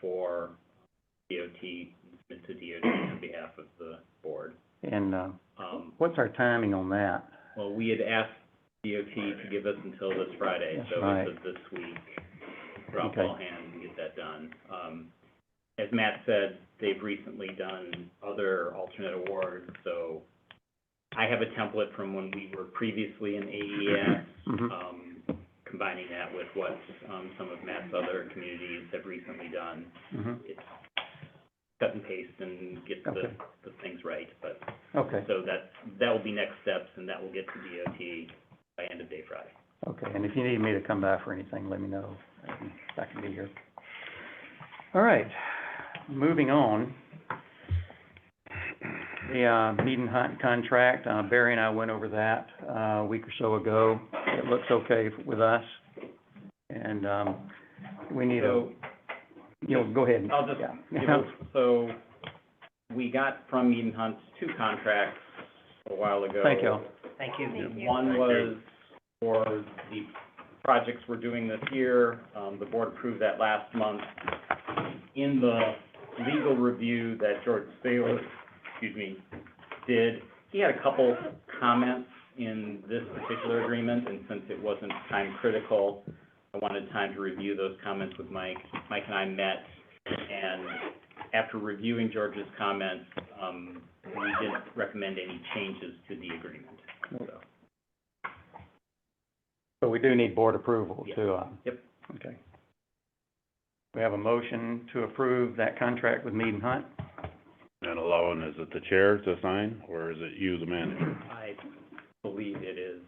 for DOT, to DOT on behalf of the board. And, what's our timing on that? Well, we had asked DOT to give us until this Friday, That's so right. it's this week. Drop Okay. all hands and get that done. As Matt said, they've recently done other alternate awards, so I have a template from when we were previously in AES, Mhm. combining that with what, some of Matt's other communities have recently done. Mhm. It's cut and paste and get Okay. the things right, but, Okay, so that will be next steps, and that will get to DOT by end of day Friday. okay, and if you need me to come by for anything, let me know, I can be here. All right, moving on. The, meet and hunt contract, Barry and I went over that, a week or so ago. It looks okay with us, and, we need a, So, go ahead. I'll just Yeah. give us, so, we got from Mead and Hunt 2 contracts a while ago. Thank you. Thank you. One was for the projects we're doing this year. The board approved that last month. In the legal review that George Saylor, did, he had a couple comments in this particular agreement, and since it wasn't time critical, I wanted time to review those comments with Mike. Mike and I met, and after reviewing George's comments, we didn't recommend any changes to the agreement, so. But we do need board approval Yes. to, Yep. okay. We have a motion to approve that contract with Mead and Hunt. And allowing, is it the chair to sign, or is it you, the manager? I believe it is.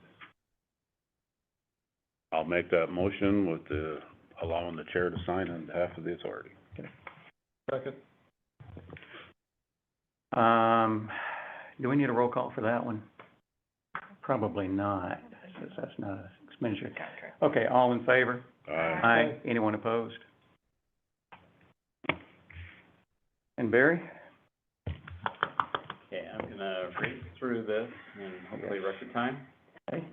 I'll make that motion with the, allowing the chair to sign on behalf of the authority. Second. Do we need a roll call for that one? Probably not, since that's not an expenditure. Contract. Okay, all in favor? Aye. Aye. Anyone opposed? And Barry? Okay, I'm gonna race through this in hopefully record time. Okay.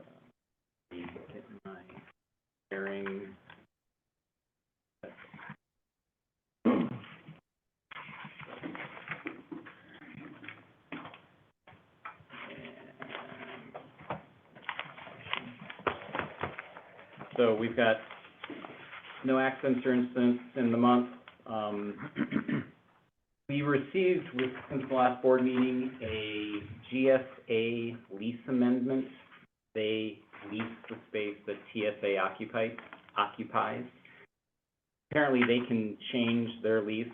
Get my bearings. So we've got no accidents or incidents in the month. We received, since the last board meeting, a GSA lease amendment. They lease the space that TSA occupies. Apparently, they can change their lease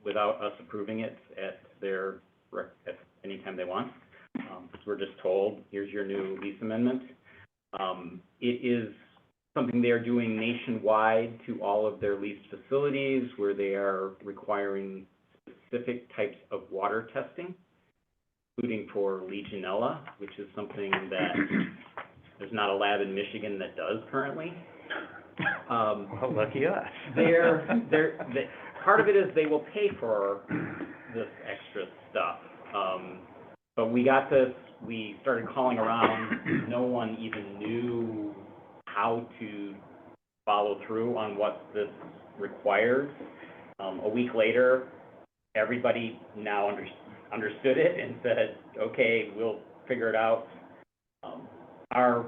without us approving it at any time they want. We're just told, here's your new lease amendment. It is something they are doing nationwide to all of their leased facilities, where they are requiring specific types of water testing, including for Legionella, which is something that there's not a lab in Michigan that does currently. Well, lucky us. Part of it is they will pay for this extra stuff. But we got this, we started calling around, no one even knew how to follow through on what this requires. A week later, everybody now understood it and said, okay, we'll figure it out. Our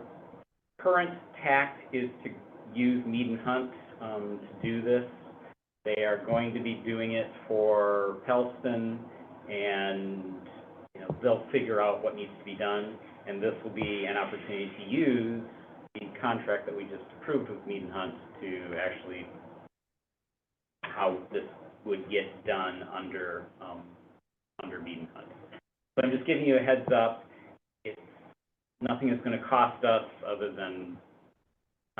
current tact is to use Mead and Hunt to do this. They are going to be doing it for Pellston, and they'll figure out what needs to be done, and this will be an opportunity to use the contract that we just approved with Mead and Hunt to actually how this would get done under Mead and Hunt. So I'm just giving you a heads up. Nothing is going to cost us other than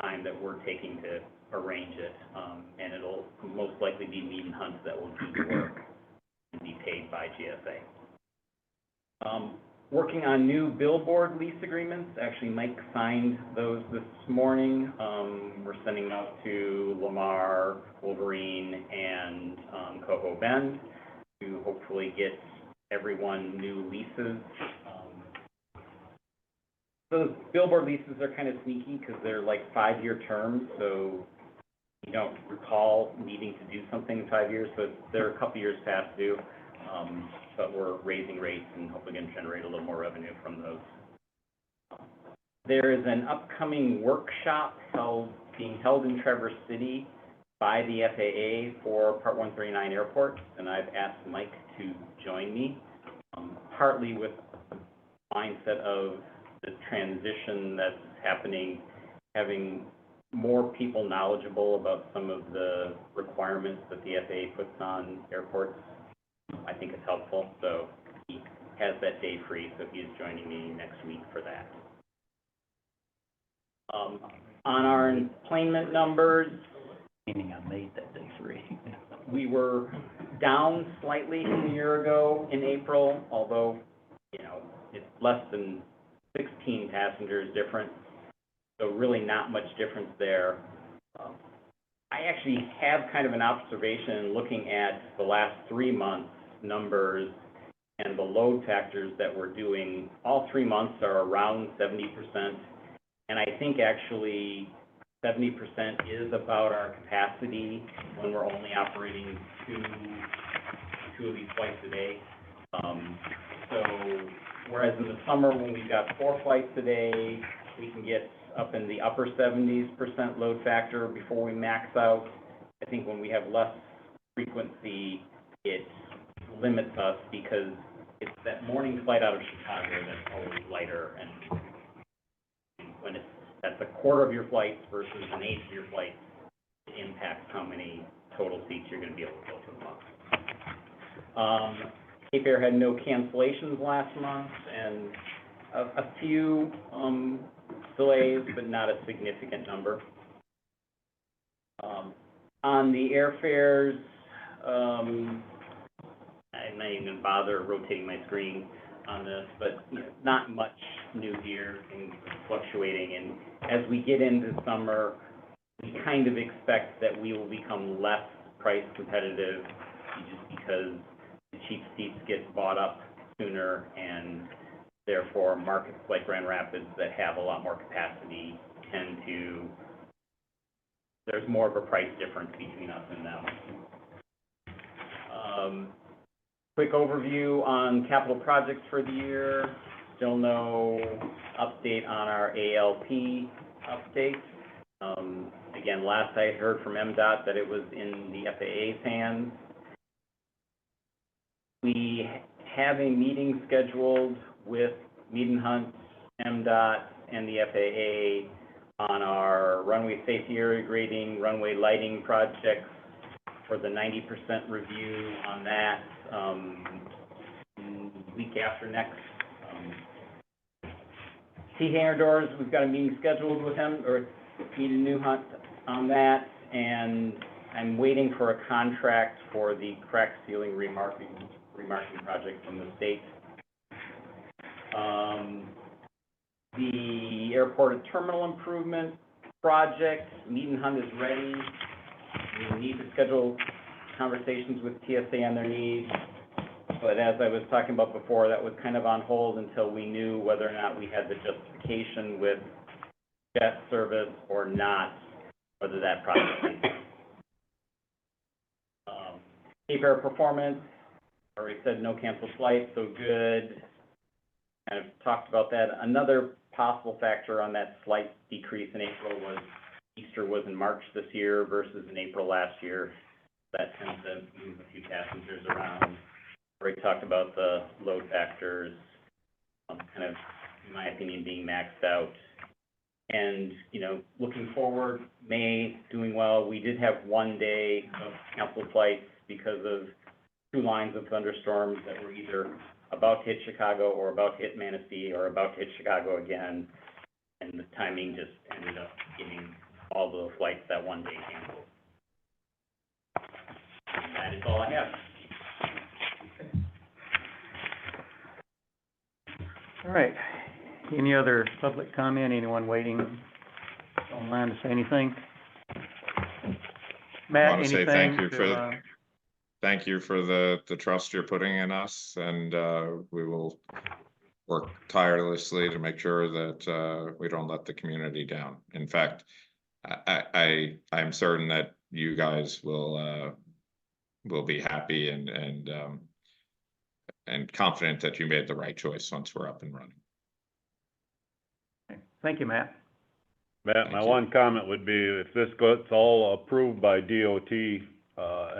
time that we're taking to arrange it, and it'll most likely be Mead and Hunt that will do the work and be paid by GSA. Working on new billboard lease agreements. Actually, Mike signed those this morning. We're sending them out to Lamar, Wolverine, and Coho Bend to hopefully get everyone new leases. those billboard leases are kind of sneaky because they're like 5-year terms, so you don't recall needing to do something in 5 years, so they're a couple years past due. But we're raising rates and hopefully going to generate a little more revenue from those. There is an upcoming workshop being held in Traverse City by the FAA for Part 139 airports, and I've asked Mike to join me, partly with the mindset of the transition that's happening, having more people knowledgeable about some of the requirements that the FAA puts on airports, I think is helpful. So he has that day free, so he's joining me next week for that. On our employment numbers, Meaning I made that day free. we were down slightly from a year ago in April, although, you know, it's less than 16 passengers difference, so really not much difference there. I actually have kind of an observation looking at the last 3 months numbers and the load factors that we're doing. All 3 months are around 70%, and I think actually 70% is about our capacity when we're only operating two of these flights a day. So whereas in the summer when we've got 4 flights a day, we can get up in the upper 70% load factor before we max out. I think when we have less frequency, it limits us because it's that morning flight out of Chicago that's always lighter, and when that's a quarter of your flights versus an eighth of your flights, it impacts how many total seats you're going to be able to fill for the month. Cape Air had no cancellations last month, and a few delays, but not a significant number. On the airfares, I'm not even going to bother rotating my screen on this, but you know, not much new here, things fluctuating. And as we get into summer, we kind of expect that we will become less price competitive just because the cheap seats get bought up sooner, and therefore markets like Grand Rapids that have a lot more capacity tend to, there's more of a price difference between us and them. Quick overview on capital projects for the year. Still no update on our ALP update. Again, last I heard from MDOT that it was in the FAA's hands. We have a meeting scheduled with Mead & Hunt, MDOT, and the FAA on our runway safety area grading, runway lighting projects for the 90% review on that week after next. T hangar doors, we've got a meeting scheduled with him, or Mead & Hunt on that, and I'm waiting for a contract for the crack ceiling remarking project from the state. The airport and terminal improvement project, Mead & Hunt is ready. We need to schedule conversations with TSA on their needs, but as I was talking about before, that was kind of on hold until we knew whether or not we had the justification with jet service or not, whether that project. Cape Air performance, already said no canceled flights, so good. Kind of talked about that. Another possible factor on that slight decrease in April was Easter was in March this year versus in April last year. That tends to move a few passengers around. Already talked about the load factors, kind of, in my opinion, being maxed out. And, you know, looking forward, May doing well. We did have 1 day of canceled flights because of 2 lines of thunderstorms that were either about to hit Chicago or about to hit Manistee or about to hit Chicago again. And the timing just ended up getting all the flights that 1 day canceled. And that is all I have. All right. Any other public comment? Anyone waiting online to say anything? Matt, Want to say anything thank you to, thank you for the trust you're putting in us, and we'll work tirelessly to make sure that, we don't let the community down. In fact, I'm certain that you guys will be happy and confident that you made the right choice once we're up and running. Thank you, Matt. Matt, Thank my you. one comment would be, if this gets all approved by DOT,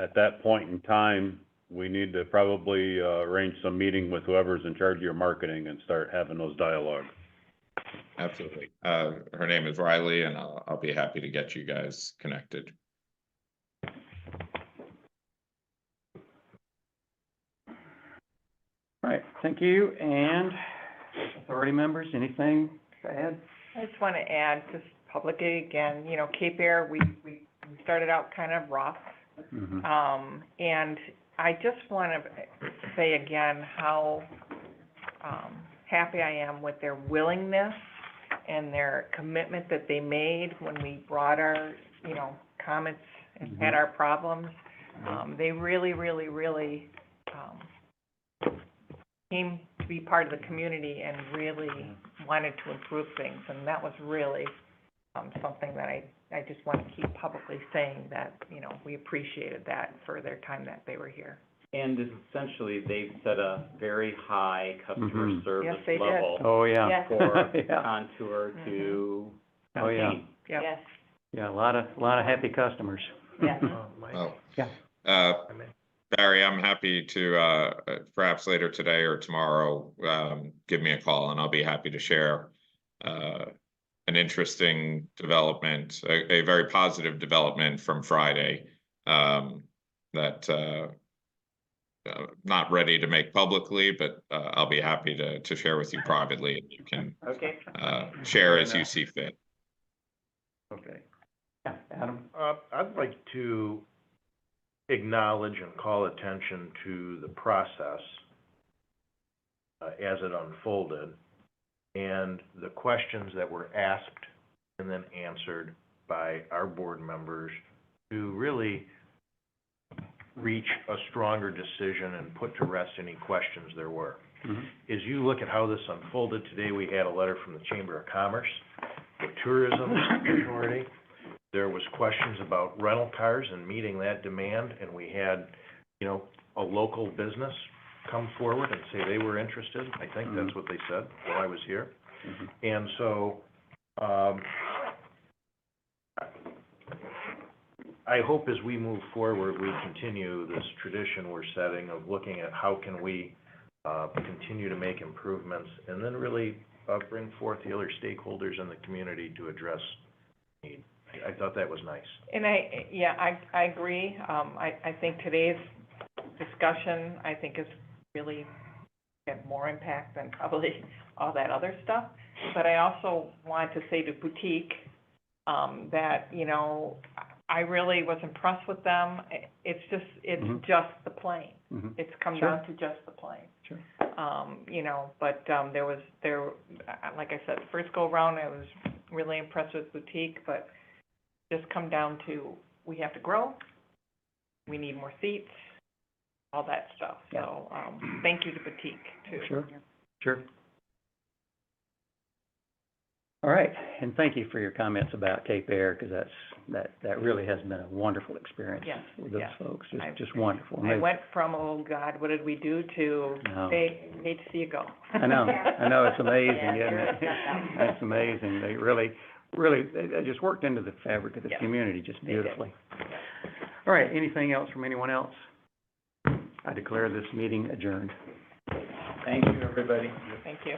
at that point in time, we need to probably, arrange some meeting with whoever's in charge of your marketing and start having those dialogues. Absolutely. Her name is Riley, and I'll be happy to get you guys connected. All right, thank you. And authority members, anything to add? I just want to add, just publicly again, you know, Cape Air, we started out kind of rough. Mhm. And I just want to say again how, happy I am with their willingness and their commitment that they made when we brought our, you know, comments and had our problems. They really, really, really, came to be part of the community and really wanted to improve things. And that was really, something that I just want to keep publicly saying that, you know, we appreciated that for their time that they were here. And essentially, they've set a very high customer Mhm. service Yes, they did. level Oh, yeah. Yes. for Yeah. Contour to Oh, yeah. Contain. Yep. Yes, Yeah, a lot of happy customers. yes. Mike, Well, Yeah. I mean, Barry, I'm happy to, perhaps later today or tomorrow, give me a call and I'll be happy to share, an interesting development, a very positive development from Friday, that, not ready to make publicly, but, I'll be happy to share with you privately, and you can, Okay. share as you see fit. Okay. Yeah, Adam? I'd like to acknowledge and call attention to the process as it unfolded, and the questions that were asked and then answered by our board members to really reach a stronger decision and put to rest any questions there were. Mhm. As you look at how this unfolded, today we had a letter from the Chamber of Commerce, the Tourism Authority. There was questions about rental cars and meeting that demand, and we had, you know, a local business come forward and say they were interested. I think that's what they said while I was here. Mhm. And so, I hope as we move forward, we continue this tradition we're setting of looking at how can we, continue to make improvements, and then really, bring forth the other stakeholders in the community to address need. I thought that was nice. And I agree. I think today's discussion, I think, is really had more impact than probably all that other stuff. But I also want to say to Boutique, that, you know, I really was impressed with them. It's just just the plane. Mhm. It's come Sure. down to just the plane. Sure. You know, but, like I said, first go around, I was really impressed with Boutique, but just come down to, we have to grow, we need more seats, all that stuff. Yeah. So, thank you to Boutique, too. Sure, sure. All right, and thank you for your comments about Cape Air, because that really has been a wonderful experience Yes, with those yes. folks, just wonderful. And I they- went from, oh God, what did we do, to, No. hey, hate to see you go. I know, it's amazing, Yeah, isn't you're it? a step down. It's amazing, they really, they just worked into the fabric of the Yeah. community just They did. beautifully. All right, anything else from anyone else? I declare this meeting adjourned. Thank you, everybody. Thank you.